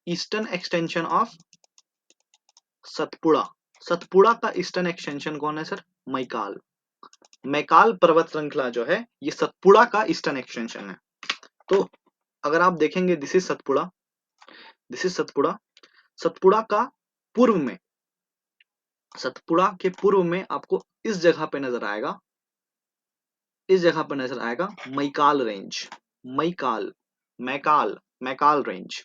eastern extension of Satpura, Satpura का ईस्टर्न एक्सटेंशन कौन है सर? मैकाल, मैकाल पर्वत श्रृंखला जो है, ये सतपुड़ा का ईस्टर्न एक्सटेंशन है। तो अगर आप देखेंगे this is Satpura, this is Satpura. Satpura का पूर्व में, सतपुड़ा के पूर्व में आपको इस जगह पे नजर आएगा, इस जगह पर नजर आएगा Maikal range, Maikal, Maikal, Maikal range,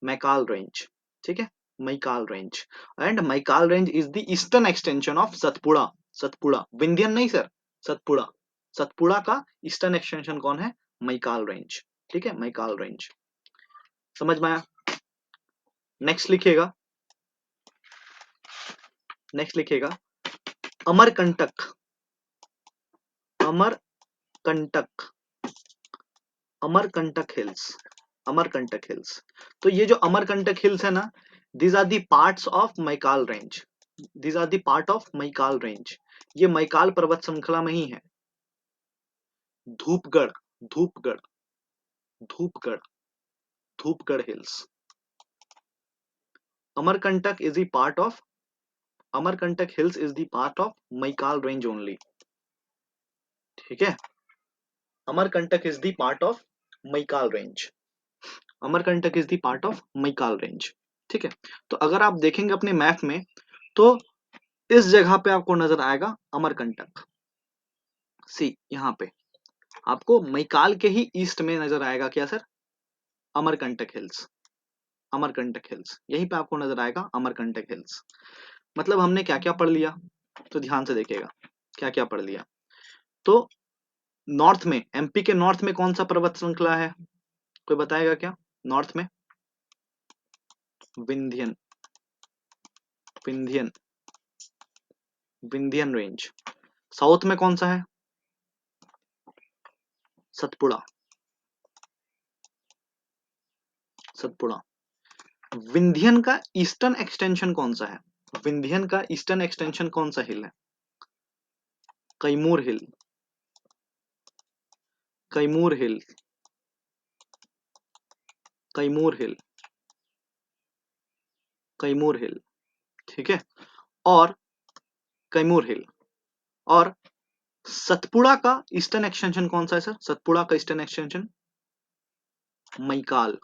Maikal range, ठीक है, Maikal range. And Maikal range is the eastern extension of Satpura, Satpura, Vindhyan नहीं सर, सतपुड़ा, सतपुड़ा का ईस्टर्न एक्सटेंशन कौन है, मैकाल रेंज, ठीक है, मैकाल रेंज। समझ में आया? नेक्स्ट लिखिएगा, नेक्स्ट लिखिएगा अमरकंटक, अमरकंटक, अमरकंटक हिल्स, अमरकंटक हिल्स। तो ये जो अमरकंटक हिल्स है ना, these are the parts of Maikal range, these are the part of Maikal range. ये मैकाल पर्वत श्रृंखला में ही है। Dhupgarh, Dhupgarh, Dhupgarh, Dhupgarh hills, Amarkantak is the part of, Amarkantak hills is the part of Maikal range only, ठीक है। Amarkantak is the part of Maikal range, Amarkantak is the part of Maikal range, ठीक है। तो अगर आप देखेंगे अपने मैप में, तो इस जगह पे आपको नजर आएगा अमरकंटक, सी यहाँ पे आपको मैकाल के ही ईस्ट में नजर आएगा क्या sir, Amarkantak hills, Amarkantak hills, यहीं पे आपको नजर आएगा अमरकंटक हिल्स। मतलब हमने क्या क्या पढ़ लिया, तो ध्यान से देखिएगा क्या क्या पढ़ लिया। तो नॉर्थ में, एमपी के नॉर्थ में कौन सा पर्वत श्रृंखला है, कोई बताएगा क्या, नॉर्थ में विंध्यन, विंध्यन, विंध्यन रेंज। साउथ में कौन सा है, सतपुड़ा, सतपुड़ा। विंध्यन का ईस्टर्न एक्सटेंशन कौन सा है, विंध्यन का ईस्टर्न एक्सटेंशन कौन सा हिल है, कैमूर हिल, कैमूर हिल, कैमूर हिल, कैमूर हिल, ठीक है। और कैमूर हिल, और सतपुड़ा का ईस्टर्न एक्सटेंशन कौन सा है सर, सतपुड़ा का ईस्टर्न एक्सटेंशन मैकाल,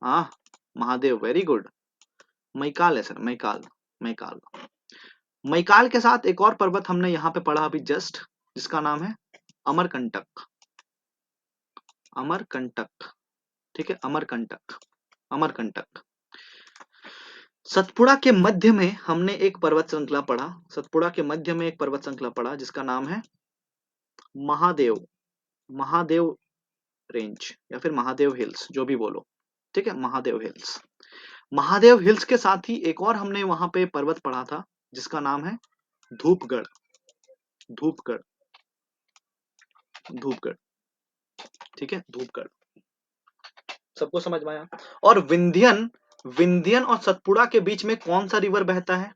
हाँ महादेव, वेरी गुड, मैकाल है सर, मैकाल, मैकाल। मैकाल के साथ एक और पर्वत हमने यहाँ पे पढ़ा अभी जस्ट, जिसका नाम है अमरकंटक, अमरकंटक, ठीक है, अमरकंटक, अमरकंटक। सतपुड़ा के मध्य में हमने एक पर्वत श्रृंखला पढ़ा, सतपुड़ा के मध्य में एक पर्वत श्रृंखला पढ़ा जिसका नाम है महादेव, महादेव रेंज या फिर महादेव हिल्स, जो भी बोलो, ठीक है, महादेव हिल्स। महादेव हिल्स के साथ ही एक और हमने वहां पे पर्वत पढ़ा था जिसका नाम है धूपगढ़, धूपगढ़, धूपगढ़, ठीक है, धूपगढ़। सबको समझ में आया? और विंध्यन, विंध्यन और सतपुड़ा के बीच में कौन सा रिवर बहता है,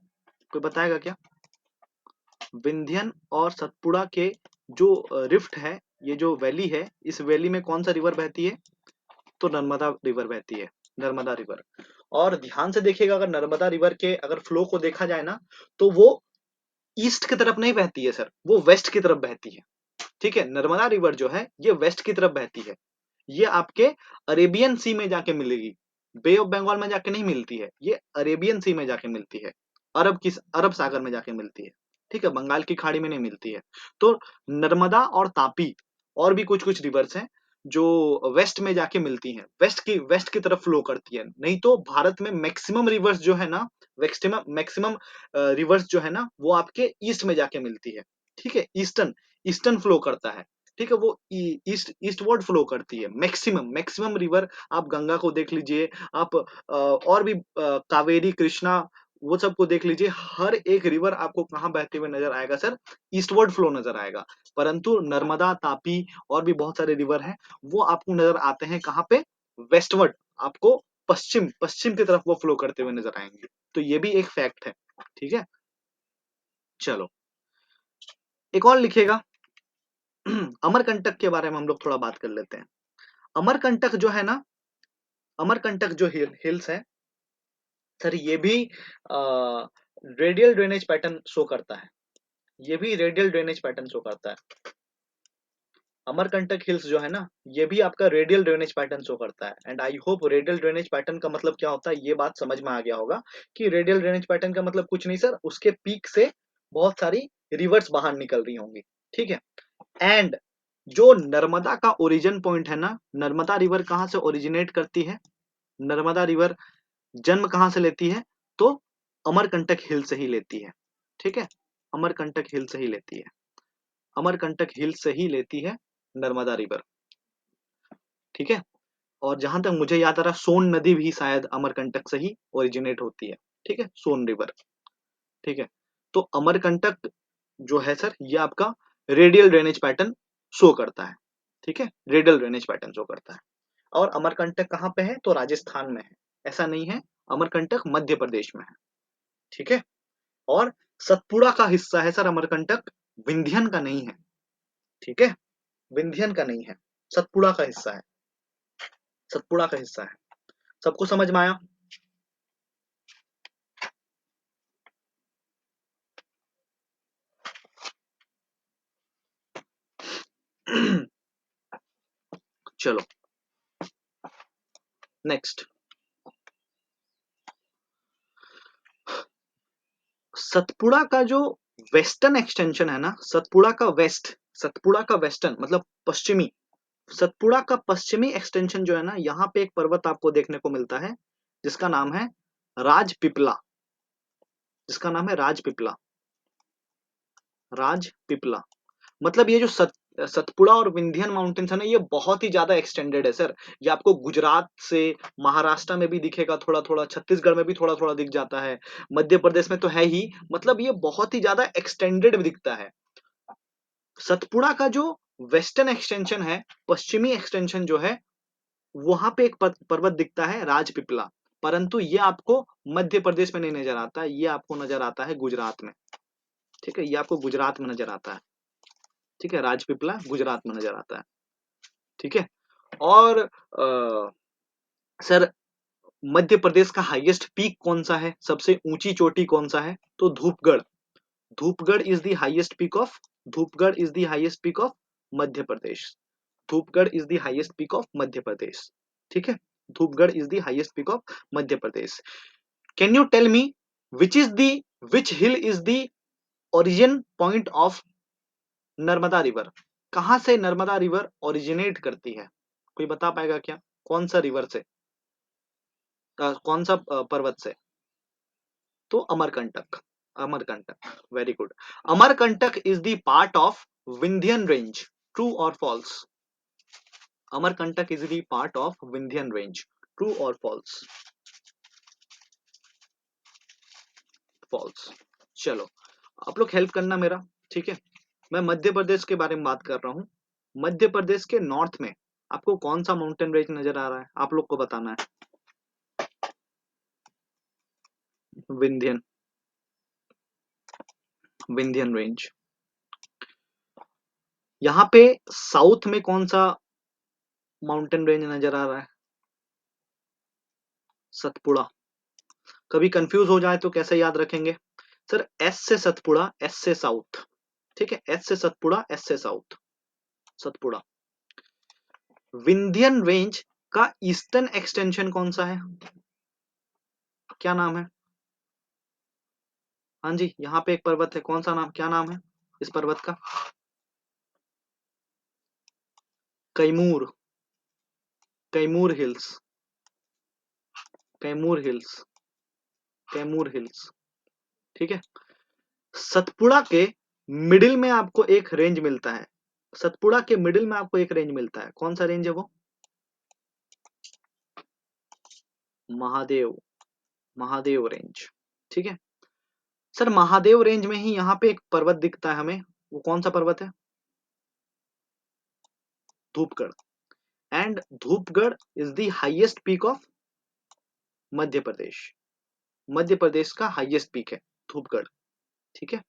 कोई बताएगा क्या, विंध्यन और सतपुड़ा के जो रिफ्ट है, ये जो वैली है, इस वैली में कौन सा रिवर बहती है, तो नर्मदा रिवर बहती है, नर्मदा रिवर। और ध्यान से देखिएगा, अगर नर्मदा रिवर के अगर फ्लो को देखा जाए ना, तो वो ईस्ट की तरफ नहीं बहती है सर, वो वेस्ट की तरफ बहती है, ठीक है। नर्मदा रिवर जो है ये वेस्ट की तरफ बहती है, ये आपके अरेबियन सी में जाके मिलेगी, बे ऑफ बंगाल में जाके नहीं मिलती है, ये अरेबियन सी में जाके मिलती है, अरब की, अरब सागर में जाके मिलती है, ठीक है, बंगाल की खाड़ी में नहीं मिलती है। तो नर्मदा और तापी और भी कुछ कुछ रिवर्स हैं जो वेस्ट में जाके मिलती हैं, वेस्ट की तरफ फ्लो करती है। नहीं तो भारत में मैक्सिमम रिवर्स जो है ना, मैक्सिमम मैक्सिमम रिवर्स जो है ना, वो आपके ईस्ट में जाके मिलती है, ठीक है, ईस्टर्न, ईस्टर्न फ्लो करता है, ठीक है, वो ईस्टवर्ड फ्लो करती है। मैक्सिमम मैक्सिमम रिवर, आप गंगा को देख लीजिए, आप और भी कावेरी, कृष्णा, वो सबको देख लीजिए, हर एक रिवर आपको कहाँ बहते हुए नजर आएगा सर, ईस्टवर्ड फ्लो नजर आएगा। परंतु नर्मदा, तापी और भी बहुत सारे रिवर हैं, वो आपको नजर आते हैं कहाँ पे, वेस्टवर्ड, आपको पश्चिम, पश्चिम की तरफ वो फ्लो करते हुए नजर आएंगे। तो ये भी एक फैक्ट है, ठीक है। चलो एक और लिखिएगा अमरकंटक के बारे में हम लोग थोड़ा बात कर लेते हैं। अमरकंटक जो है ना, अमरकंटक जो हिल्स है सर, ये भी रेडियल ड्रेनेज पैटर्न शो करता है, ये भी रेडियल ड्रेनेज पैटर्न शो करता है। अमरकंटक हिल्स जो है ना, ये भी आपका रेडियल ड्रेनेज पैटर्न शो करता है। And I hope radial drainage pattern का मतलब क्या होता है ये बात समझ में आ गया होगा कि रेडियल ड्रेनेज पैटर्न का मतलब कुछ नहीं सर, उसके पीक से बहुत सारी रिवर्स बाहर निकल रही होंगी, ठीक है। एंड जो नर्मदा का ओरिजिन पॉइंट है ना, नर्मदा रिवर कहाँ से ओरिजिनेट करती है, नर्मदा रिवर जन्म कहाँ से लेती है, तो अमरकंटक हिल से ही लेती है, ठीक है। अमरकंटक हिल से ही लेती है, अमरकंटक हिल से ही लेती है नर्मदा रिवर, ठीक है। और जहां तक मुझे याद आ रहा, सोन नदी भी शायद अमरकंटक से ही ओरिजिनेट होती है, ठीक है, सोन रिवर, ठीक है। तो अमरकंटक जो है सर, ये आपका रेडियल ड्रेनेज पैटर्न शो करता है, ठीक है, रेडियल ड्रेनेज पैटर्न शो करता है। और अमरकंटक कहाँ पे है, तो राजस्थान में है, ऐसा नहीं है, अमरकंटक मध्य प्रदेश में है, ठीक है। और सतपुड़ा का हिस्सा है सर अमरकंटक, विंध्यन का नहीं है, ठीक है, विंध्यन का नहीं है, सतपुड़ा का हिस्सा है, सतपुड़ा का हिस्सा है। सबको समझ में आया? चलो नेक्स्ट, सतपुड़ा का जो वेस्टर्न एक्सटेंशन है ना, सतपुड़ा का वेस्ट, सतपुड़ा का वेस्टर्न मतलब पश्चिमी, सतपुड़ा का पश्चिमी एक्सटेंशन जो है ना, यहाँ पे एक पर्वत आपको देखने को मिलता है जिसका नाम है राजपिपला, जिसका नाम है राजपिपला, राजपिपला। मतलब ये जो सतपुड़ा और विंध्यन माउंटेन्स है ना, ये बहुत ही ज्यादा एक्सटेंडेड है सर। ये आपको गुजरात से महाराष्ट्र में भी दिखेगा थोड़ा थोड़ा, छत्तीसगढ़ में भी थोड़ा थोड़ा दिख जाता है, मध्य प्रदेश में तो है ही, मतलब ये बहुत ही ज्यादा एक्सटेंडेड दिखता है। सतपुड़ा का जो वेस्टर्न एक्सटेंशन है, पश्चिमी एक्सटेंशन जो है, वहां पे एक पर्वत दिखता है राजपिपला, परंतु ये आपको मध्य प्रदेश में नहीं नजर आता, ये आपको नजर आता है गुजरात में, ठीक है, ये आपको गुजरात में नजर आता है, ठीक है, राजपिपला गुजरात में नजर आता है, ठीक है। और सर मध्य प्रदेश का हाईएस्ट पीक कौन सा है, सबसे ऊंची चोटी कौन सा है, तो Dhupgarh, Dhupgarh is the highest peak of, Dhupgarh is the highest peak of Madhya Pradesh, Dhupgarh is the highest peak of Madhya Pradesh, ठीक है, Dhupgarh is the highest peak of Madhya Pradesh. Can you tell me which is the, which hill is the origin point of Narmada river, कहां से Narmada river originate करती है, कोई बता पाएगा क्या, कौन सा रिवर से, कौन सा पर्वत से, तो Amarkantak, Amarkantak, very good. Amarkantak is the part of Vindhyan range, true और false, Amarkantak is the part of Vindhyan range, true और फॉल्स, फॉल्स। चलो आप लोग हेल्प करना मेरा, ठीक है। मैं मध्य प्रदेश के बारे में बात कर रहा हूँ, मध्य प्रदेश के नॉर्थ में आपको कौन सा माउंटेन रेंज नजर आ रहा है, आप लोग को बताना है, विंध्यन, विंध्यन रेंज। यहाँ पे साउथ में कौन सा माउंटेन रेंज नजर आ रहा है, सतपुड़ा। कभी कंफ्यूज हो जाए तो कैसे याद रखेंगे सर, एस से सतपुड़ा, एस से साउथ, ठीक है, एस से सतपुड़ा, एस से साउथ, सतपुड़ा। विंध्यन रेंज का ईस्टर्न एक्सटेंशन कौन सा है, क्या नाम है, हाँ जी, यहाँ पे एक पर्वत है, कौन सा नाम, क्या नाम है इस पर्वत का, Kaimur, Kaimur hills, Kaimur hills, Kaimur hills, ठीक है। सतपुड़ा के मिडिल में आपको एक रेंज मिलता है, सतपुड़ा के मिडिल में आपको एक रेंज मिलता है, कौन सा रेंज है वो, महादेव, महादेव रेंज, ठीक है। सर महादेव रेंज में ही यहाँ पे एक पर्वत दिखता है हमें, वो कौन सा पर्वत है, Dhupgarh. And Dhupgarh is the highest peak of Madhya Pradesh, Madhya Pradesh का हाईएस्ट पीक है धूपगढ़, ठीक है।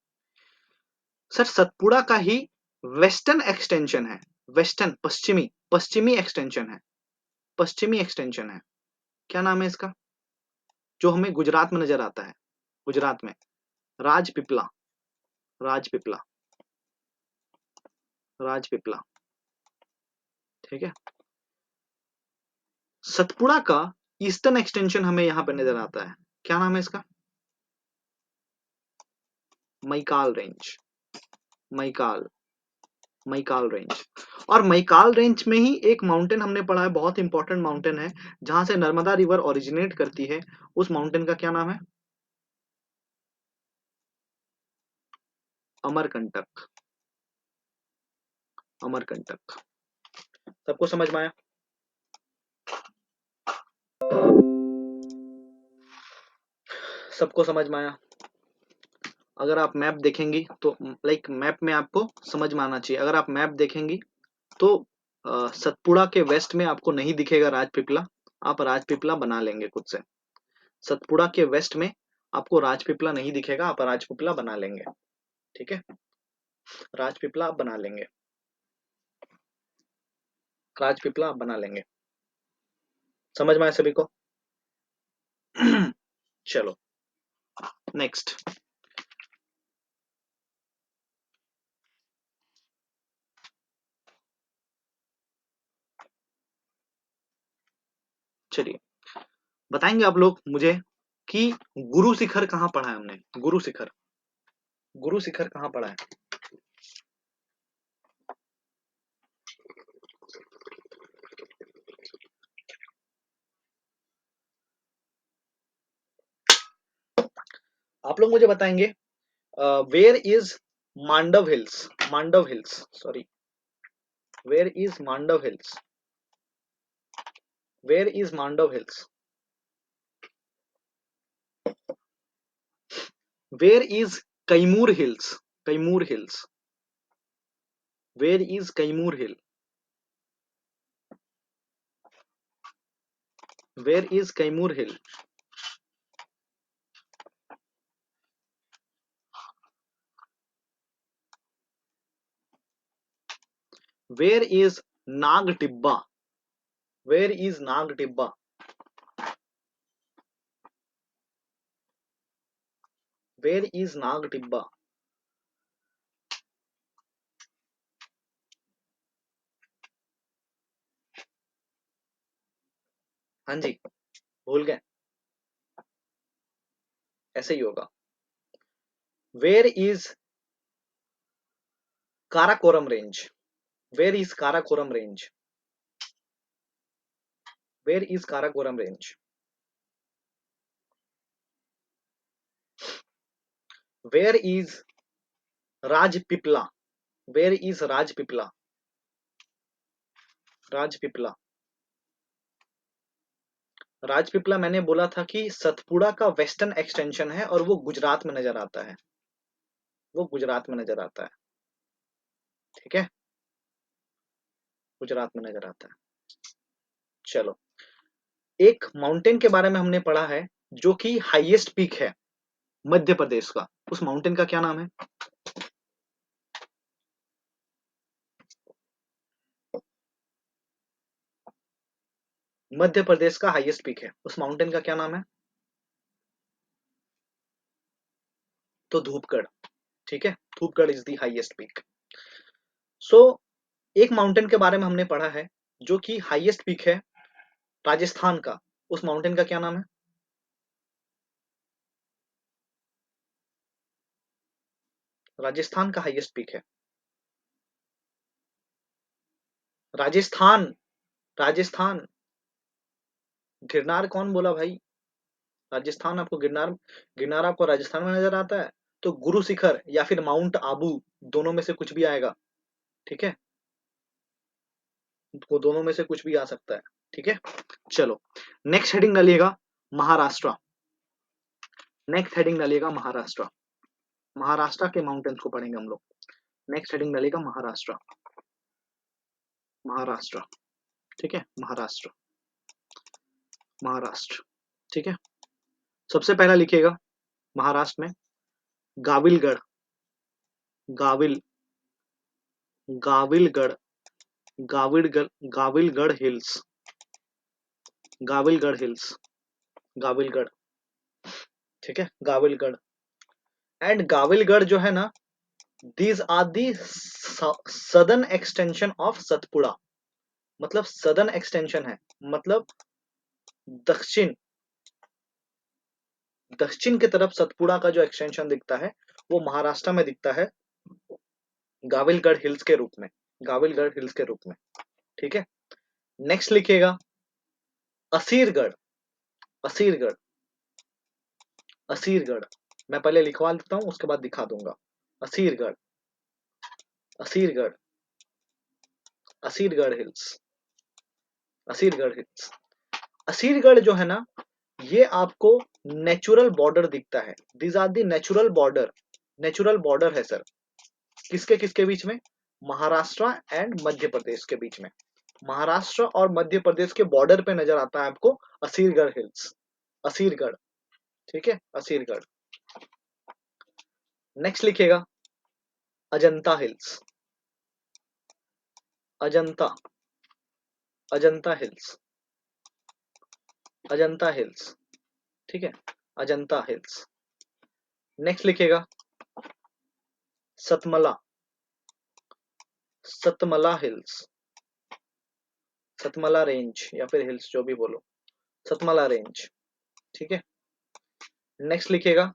सर सतपुड़ा का ही वेस्टर्न एक्सटेंशन है, वेस्टर्न पश्चिमी, पश्चिमी एक्सटेंशन है, पश्चिमी एक्सटेंशन है, क्या नाम है इसका, जो हमें गुजरात में नजर आता है, गुजरात में, राजपिपला, राजपिपला, राजपिपला, ठीक है। सतपुड़ा का ईस्टर्न एक्सटेंशन हमें यहाँ पे नजर आता है, क्या नाम है इसका? Maikal range, Maikal, Maikal range. और मैकाल रेंज में ही एक माउंटेन हमने पढ़ा है, बहुत इंपॉर्टेंट माउंटेन है, जहां से नर्मदा रिवर ओरिजिनेट करती है, उस माउंटेन का क्या नाम है? अमरकंटक, अमरकंटक। सबको समझ में आया? सबको समझ में आया? अगर आप मैप देखेंगी तो लाइक मैप में आपको समझ में आना चाहिए। अगर आप मैप देखेंगी तो सतपुड़ा के वेस्ट में आपको नहीं दिखेगा राजपीपला, आप राजपीपला बना लेंगे खुद से। सतपुड़ा के वेस्ट में आपको राजपीपला नहीं दिखेगा, आप राजपीपला बना लेंगे। ठीक है, राजपीपला आप बना लेंगे, राजपीपला आप बना लेंगे। समझ में आया सभी को? चलो नेक्स्ट। चलिए बताएंगे आप लोग मुझे कि गुरु शिखर कहाँ पढ़ा है हमने? गुरु शिखर, गुरु शिखर कहाँ पढ़ा है? आप लोग मुझे बताएंगे where is Mandav hills, Mandav hills, sorry, where is Mandav hills, where is Mandav hills, where is Kaimur hills, Kaimur hills, where is Kaimur hill, where is Kaimur hill, where is Nag Tibba, where is Nag Tibba, where is Nag Tibba. हाँ जी, भूल गए? ऐसे ही होगा। Where is Karakoram range, where is Karakoram range, where is Karakoram range, where is Rajpipla, where is Rajpipla, Rajpipla, Rajpipla मैंने बोला था कि सतपुड़ा का वेस्टर्न एक्सटेंशन है और वो गुजरात में नजर आता है, वो गुजरात में नजर आता है। ठीक है, गुजरात में नजर आता है। चलो, एक माउंटेन के बारे में हमने पढ़ा है जो कि हाईएस्ट पीक है मध्य प्रदेश का, उस माउंटेन का क्या नाम है? मध्य प्रदेश का हाईएस्ट पीक है, उस माउंटेन का क्या नाम है? तो धूपगढ़। ठीक है, Dhupgarh is the highest peak. So एक माउंटेन के बारे में हमने पढ़ा है जो कि हाईएस्ट पीक है राजस्थान का, उस माउंटेन का क्या नाम है? राजस्थान का हाईएस्ट पीक है, राजस्थान, राजस्थान। गिरनार कौन बोला भाई? राजस्थान आपको गिरनार, गिरनार आपको राजस्थान में नजर आता है? तो गुरु शिखर या फिर माउंट आबू, दोनों में से कुछ भी आएगा। ठीक है, वो दोनों में से कुछ भी आ सकता है। ठीक है, चलो नेक्स्ट हेडिंग डालिएगा महाराष्ट्र, नेक्स्ट हेडिंग डालिएगा महाराष्ट्र, महाराष्ट्र के माउंटेन्स को पढ़ेंगे हम लोग। नेक्स्ट हेडिंग डालिएगा महाराष्ट्र, महाराष्ट्र। ठीक है, महाराष्ट्र, महाराष्ट्र। ठीक है, सबसे पहला लिखिएगा महाराष्ट्र में गाविलगढ़, गाविल, गाविलगढ़, गाविलगढ़, गाविलगढ़ हिल्स, गाविलगढ़ हिल्स, गाविलगढ़। ठीक है, गाविलगढ़। एंड गाविलगढ़ जो है ना, these are the southern extension of Satpura, मतलब सदर्न एक्सटेंशन है, मतलब दक्षिण दक्षिण की तरफ सतपुड़ा का जो एक्सटेंशन दिखता है वो महाराष्ट्र में दिखता है, गाविलगढ़ हिल्स के रूप में, गाविलगढ़ हिल्स के रूप में। ठीक है, नेक्स्ट लिखिएगा असीरगढ़। असीरगढ़, असीरगढ़, मैं पहले लिखवा देता हूं उसके बाद दिखा दूंगा। Asirgarh, Asirgarh, Asirgarh hills, Asirgarh hills. असीरगढ़ जो है ना, ये आपको नेचुरल बॉर्डर दिखता है। These are the natural border, natural border है सर, किसके किसके बीच में? महाराष्ट्र एंड मध्य प्रदेश के बीच में। महाराष्ट्र और मध्य प्रदेश के बॉर्डर पे नजर आता है आपको असीरगढ़ हिल्स, असीरगढ़। ठीक है, असीरगढ़। नेक्स्ट लिखिएगा Ajanta hills, Ajanta, Ajanta hills, Ajanta hills. ठीक है, अजंता हिल्स। नेक्स्ट लिखिएगा सतमला, सतमला हिल्स, सतमला रेंज या फिर हिल्स जो भी बोलो, सतमला रेंज। ठीक है, नेक्स्ट लिखिएगा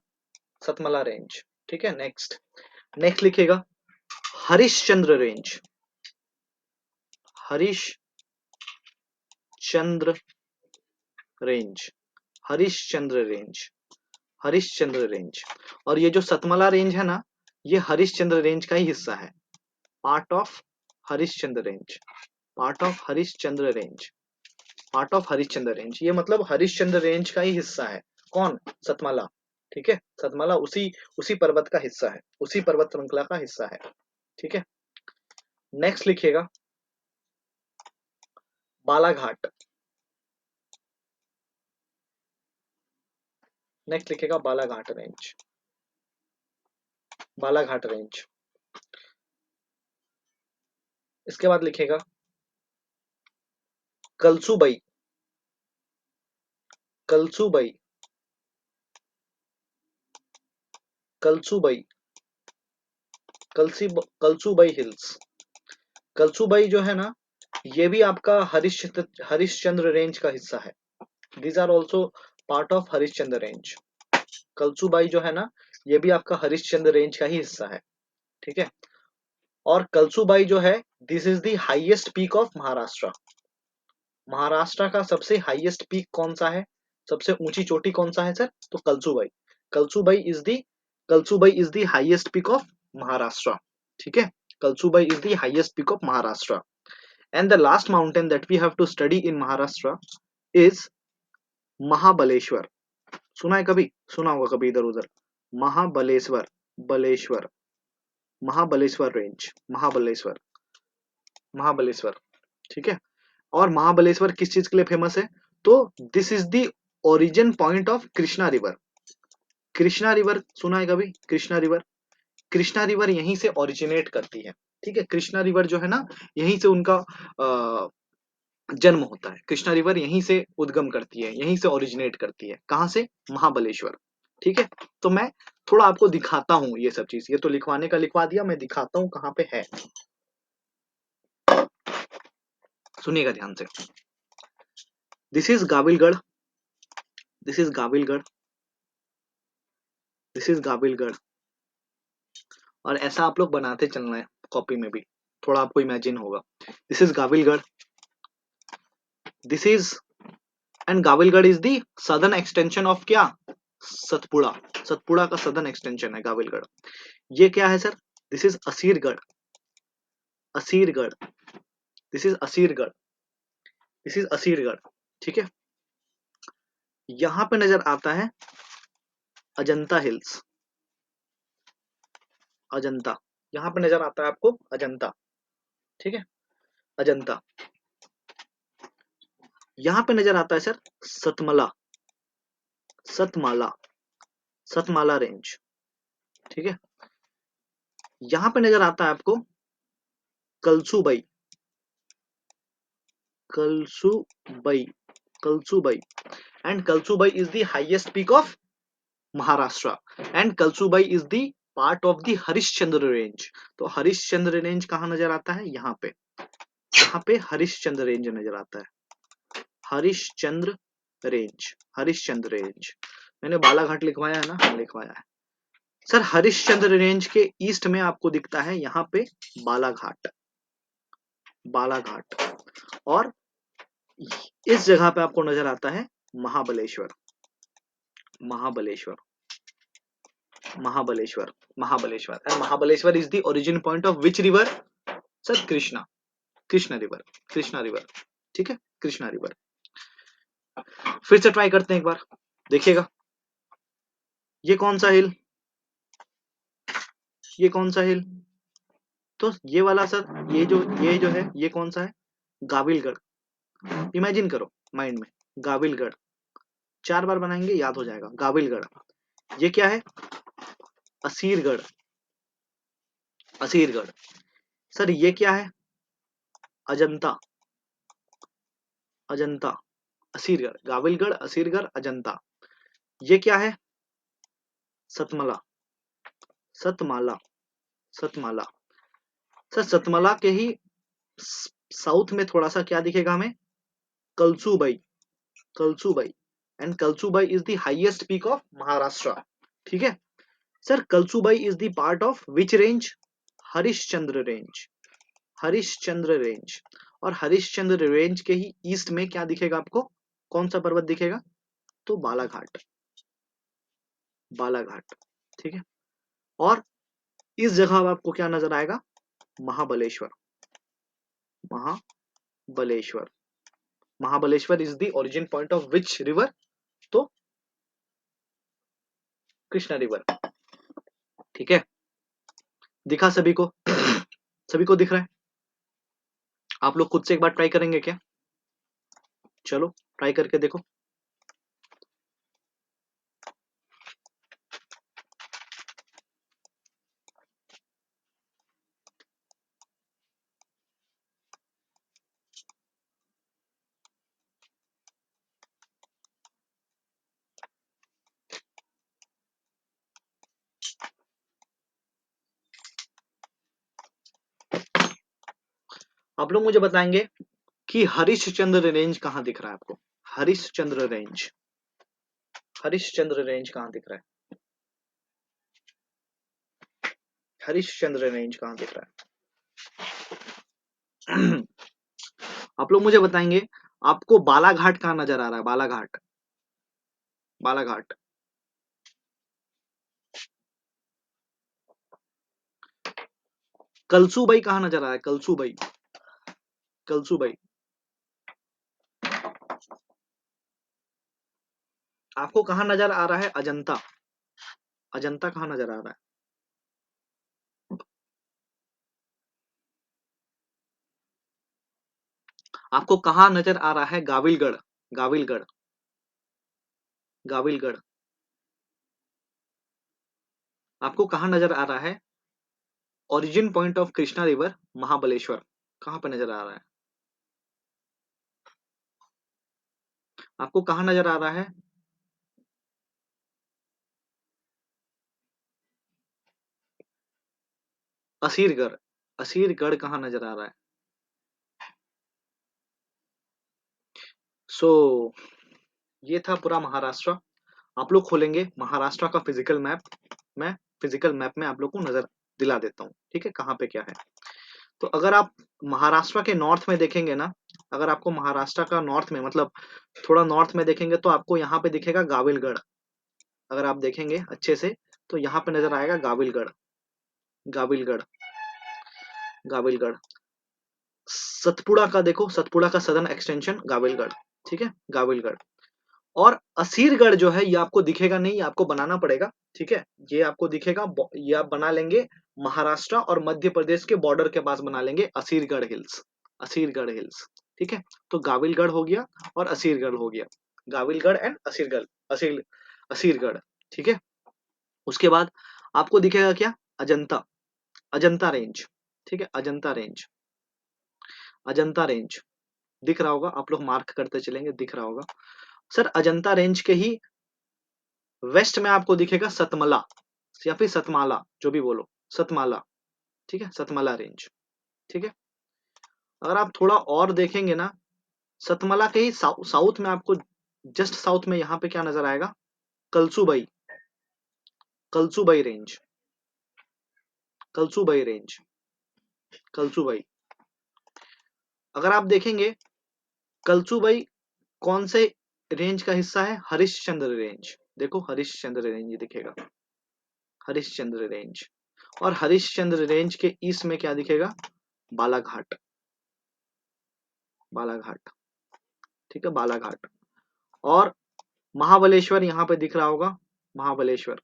सतमला रेंज। ठीक है, नेक्स्ट, नेक्स्ट लिखिएगा Harishchandra range, Harishchandra range, Harishchandra range, Harishchandra range. और ये जो सतमला रेंज है ना, ये हरिश्चंद्र रेंज का ही हिस्सा है, part of Harishchandra range, part of Harishchandra range, part of Harishchandra range. ये मतलब हरिश्चंद्र रेंज का ही हिस्सा है। कौन? सतमाला। ठीक है, सतमाला उसी उसी पर्वत का हिस्सा है, उसी पर्वत श्रृंखला का हिस्सा है। ठीक है, नेक्स्ट लिखिएगा बालाघाट, नेक्स्ट लिखिएगा बालाघाट रेंज, बालाघाट रेंज। इसके बाद लिखिएगा कलसुबई, कलसुबई, कलसुबई, कलसुबई हिल्स। कलसुबई जो है ना, ये भी आपका हरिश्चंद्र रेंज का हिस्सा है। These are also part of Harishchandra range. Kalsubai जो है ना, ये भी आपका हरिश्चंद्र रेंज का ही हिस्सा है। ठीक है, और कलसुबाई जो है, this is the highest peak of Maharashtra. Maharashtra का सबसे हाईएस्ट पीक कौन सा है? सबसे ऊंची चोटी कौन सा है सर? तो Kalsubai. Kalsubai is the, Kalsubai is the highest peak of Maharashtra. ठीक है, Kalsubai is the highest peak of Maharashtra. And the last mountain that we have to study in Maharashtra is Mahabaleshwar. सुना है कभी? सुना होगा कभी इधर उधर, महाबलेश्वर, बलेश्वर, महाबलेश्वर रेंज, महाबलेश्वर, महाबलेश्वर। ठीक है, और महाबलेश्वर किस चीज के लिए फेमस है? तो this is the origin point of Krishna river. Krishna river सुना है कभी? कृष्णा रिवर, कृष्णा रिवर यहीं से ओरिजिनेट करती है। ठीक है, कृष्णा रिवर जो है ना, यहीं से उनका जन्म होता है। कृष्णा रिवर यहीं से उद्गम करती है, यहीं से ओरिजिनेट करती है। कहां से? महाबलेश्वर। ठीक है, तो मैं थोड़ा आपको दिखाता हूं ये सब चीज, ये तो लिखवाने का लिखवा दिया, मैं दिखाता हूं कहां पे है। सुनिएगा ध्यान से। This is Gavilgarh, this is Gavilgarh, this is Gavilgarh. और ऐसा आप लोग बनाते चलना है कॉपी में भी, थोड़ा आपको इमेजिन होगा। This is Gavilgarh, this is, and Gavilgarh is the southern extension of क्या? सतपुड़ा। सतपुड़ा का सदर्न एक्सटेंशन है गाविलगढ़। ये क्या है sir? This is Asirgarh, Asirgarh, this is Asirgarh, this is Asirgarh. ठीक है, यहां पे नजर आता है अजंता हिल्स, अजंता, यहां पे नजर आता है आपको अजंता। ठीक है, अजंता। यहां पे नजर आता है सर सतमला, सतमाला, सतमाला रेंज। ठीक है, यहां पे नजर आता है आपको Kalsubai, Kalsubai, Kalsubai. And Kalsubai is the highest peak of Maharashtra, and Kalsubai is the part of the Harishchandra range. तो हरिश्चंद्र रेंज कहां नजर आता है? यहाँ पे। यहाँ पे हरिश्चंद्र रेंज नजर आता है, हरिश्चंद्र रेंज, हरिश्चंद्र रेंज। मैंने बालाघाट लिखवाया है ना? हाँ, लिखवाया है। सर हरिश्चंद्र रेंज के ईस्ट में आपको दिखता है यहाँ पे बालाघाट, बालाघाट। और इस जगह पे आपको नजर आता है Mahabaleshwar, Mahabaleshwar, Mahabaleshwar, Mahabaleshwar. And Mahabaleshwar is the origin point of which river? Sir Krishna, Krishna river, Krishna river. ठीक है, कृष्णा रिवर। फिर से ट्राई करते हैं एक बार, देखिएगा। ये कौन सा हिल, ये कौन सा हिल? तो ये वाला सर, ये जो है ये कौन सा है? गाविलगढ़। इमेजिन करो माइंड में, गाविलगढ़। 4 बार बनाएंगे याद हो जाएगा, गाविलगढ़। ये क्या है? असीरगढ़, असीरगढ़। सर ये क्या है? अजंता, अजंता, असीरगढ़, गाविलगढ़, असीरगढ़, अजंता। ये क्या है? सतमला, सतमाला, सतमाला। सर सतमाला के ही साउथ में थोड़ा सा क्या दिखेगा हमें? Kalsubai, Kalsubai. And Kalsubai is the highest peak of Maharashtra. ठीक है sir, Kalsubai is the part of which range? Harishchandra range, Harishchandra range. और हरिश्चंद्र रेंज के ही ईस्ट में क्या दिखेगा आपको? कौन सा पर्वत दिखेगा? तो बालाघाट, बालाघाट। ठीक है। और इस जगह अब आपको क्या नजर आएगा? Mahabaleshwar, Mahabaleshwar. Mahabaleshwar is the origin point of which river? तो कृष्णा रिवर। ठीक है, दिखा सभी को? सभी को दिख रहा है? आप लोग खुद से एक बार ट्राई करेंगे क्या? चलो ट्राई करके देखो। आप लोग मुझे बताएंगे कि हरिश्चंद्र रेंज कहाँ दिख रहा है आपको? हरिश्चंद्र रेंज, हरिश्चंद्र रेंज कहाँ दिख रहा है? हरिश्चंद्र रेंज कहाँ दिख रहा है? आप लोग मुझे बताएंगे, आपको बालाघाट कहाँ नजर आ रहा है? बालाघाट, बालाघाट। कलसूबाई कहाँ नजर आ रहा है? कलसूबाई, कलसूबाई। आपको कहाँ नजर आ रहा है? अजंता, अजंता कहाँ नजर आ रहा है? आपको कहाँ नजर आ रहा है? गाविलगढ़, गाविलगढ़, गाविलगढ़। आपको कहाँ नजर आ रहा है? Origin point of Krishna river, Mahabaleshwar. कहाँ पे नजर आ रहा है? आपको कहाँ नजर आ रहा है? असीरगढ़, असीरगढ़ कहाँ नजर आ रहा है? सो ये था पूरा महाराष्ट्र। आप लोग खोलेंगे महाराष्ट्र का फिजिकल मैप, मैं फिजिकल मैप में आप लोग को नजर दिला देता हूँ। ठीक है, कहाँ पे क्या है। तो अगर आप महाराष्ट्र के नॉर्थ में देखेंगे ना, अगर आपको महाराष्ट्र का नॉर्थ में मतलब थोड़ा नॉर्थ में देखेंगे तो आपको यहाँ पे दिखेगा गाविलगढ़। अगर आप देखेंगे अच्छे से तो यहाँ पे नजर आएगा गाविलगढ़, गाविलगढ़, गाविलगढ़। सतपुड़ा का देखो, सतपुड़ा का सदर्न एक्सटेंशन गाविलगढ़। ठीक है, गाविलगढ़। और असीरगढ़ जो है ये आपको दिखेगा नहीं, ये आपको बनाना पड़ेगा। ठीक है, ये आपको दिखेगा, ये आप बना लेंगे महाराष्ट्र और मध्य प्रदेश के बॉर्डर के पास बना लेंगे असीरगढ़ हिल्स, असीरगढ़ हिल्स। ठीक है, तो गाविलगढ़ हो गया और असीरगढ़ हो गया, गाविलगढ़ एंड असीरगढ़, असीर असीरगढ़। ठीक है, उसके बाद आपको दिखेगा क्या? अजंता, अजंता रेंज। ठीक है, अजंता रेंज, अजंता रेंज दिख रहा होगा, आप लोग मार्क करते चलेंगे, दिख रहा होगा। सर अजंता रेंज के ही वेस्ट में आपको दिखेगा सतमला या फिर सतमाला, जो भी बोलो, सतमाला। ठीक है, सतमाला रेंज। ठीक है, अगर आप थोड़ा और देखेंगे ना, सतमला के ही साउथ में आपको, जस्ट साउथ में यहाँ पे क्या नजर आएगा, कलसुबाई, कलसुबाई रेंज, कलसुबाई रेंज, कलसुबाई। अगर आप देखेंगे कलसुबाई कौन से रेंज का हिस्सा है, हरिश्चंद्र रेंज, देखो हरिश्चंद्र रेंज दिखेगा, हरिश्चंद्र रेंज। और हरिश्चंद्र रेंज के ईस्ट में क्या दिखेगा, बालाघाट, बालाघाट, ठीक है, बालाघाट। और महाबलेश्वर यहाँ पे दिख रहा होगा, Mahabaleshwar,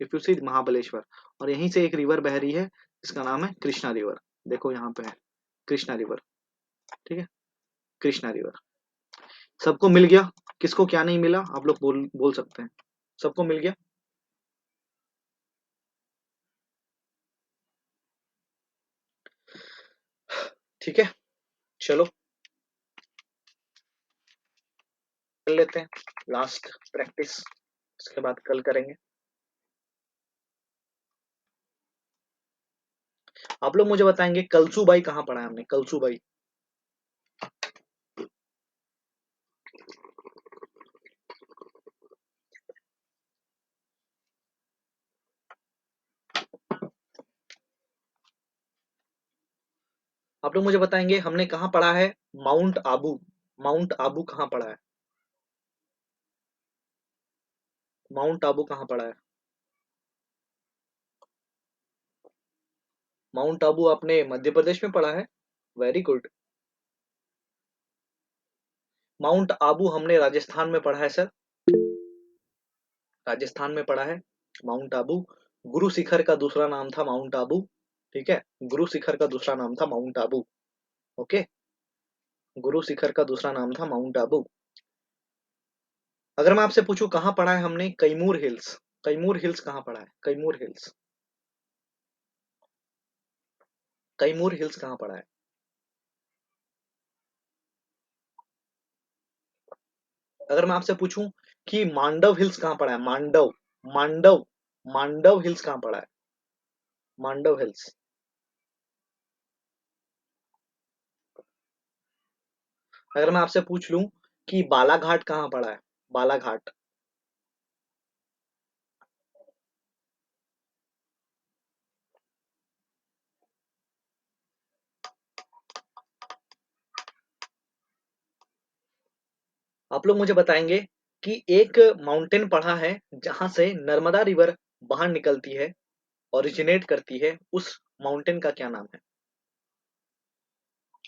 if you see Mahabaleshwar. और यहीं से एक रिवर बह रही है जिसका नाम है कृष्णा रिवर, देखो यहाँ पे है कृष्णा रिवर, ठीक है, कृष्णा रिवर। सबको मिल गया, किसको क्या नहीं मिला आप लोग बोल बोल सकते हैं, सबको मिल गया। ठीक है, चलो कर लेते हैं लास्ट प्रैक्टिस, इसके बाद कल करेंगे। आप लोग मुझे बताएंगे कलसूबाई कहाँ पढ़ा है हमने, कलसूबाई। आप लोग मुझे बताएंगे हमने कहाँ पढ़ा है माउंट आबू, माउंट आबू कहाँ पढ़ा है, माउंट आबू कहाँ पढ़ा है। माउंट आबू आपने मध्य प्रदेश में पढ़ा है, वेरी गुड। माउंट आबू हमने राजस्थान में पढ़ा है सर, राजस्थान में पढ़ा है माउंट आबू। गुरु शिखर का दूसरा नाम था माउंट आबू, ठीक है, गुरु शिखर का दूसरा नाम था माउंट आबू, ओके, गुरु शिखर का दूसरा नाम था माउंट आबू। अगर मैं आपसे पूछूं कहाँ पढ़ा है हमने कैमूर हिल्स, कैमूर हिल्स कहाँ पढ़ा है, कैमूर हिल्स, कैमूर हिल्स कहाँ पढ़ा है। अगर मैं आपसे पूछूं कि मांडव हिल्स कहाँ पड़ा है, मांडव, मांडव, मांडव हिल्स कहाँ पड़ा है, मांडव हिल्स। अगर मैं आपसे पूछ लूं कि बालाघाट कहाँ पड़ा है, बालाघाट, आप लोग मुझे बताएंगे कि एक माउंटेन पड़ा है जहां से नर्मदा रिवर बाहर निकलती है, ओरिजिनेट करती है, उस माउंटेन का क्या नाम है,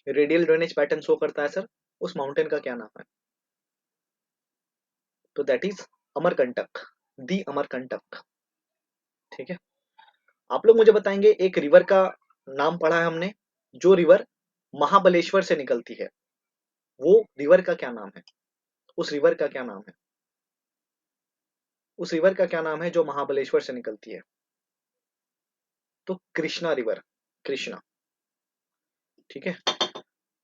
रेडियल ड्रेनेज पैटर्न शो करता है सर, उस माउंटेन का क्या नाम है। तो दैट इज अमरकंटक, दी अमरकंटक, ठीक है। आप लोग मुझे बताएंगे एक रिवर का नाम पढ़ा है हमने, जो रिवर महाबलेश्वर से निकलती है, वो रिवर का क्या नाम है, उस रिवर का क्या नाम है, उस रिवर का क्या नाम है जो महाबलेश्वर से निकलती है। तो कृष्णा रिवर, कृष्णा, ठीक है।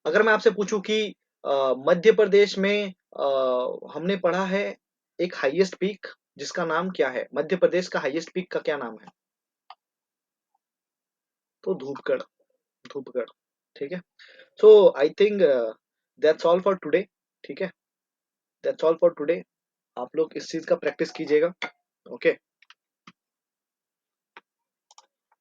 अगर मैं आपसे पूछूं कि मध्य प्रदेश में हमने पढ़ा है एक हाईएस्ट पीक, जिसका नाम क्या है, मध्य प्रदेश का हाईएस्ट पीक का क्या नाम है। तो धूपगढ़, धूपगढ़, ठीक है। So I think that's all for today, ठीक है, दैट्स ऑल फॉर टुडे। आप लोग इस चीज का प्रैक्टिस कीजिएगा, ओके।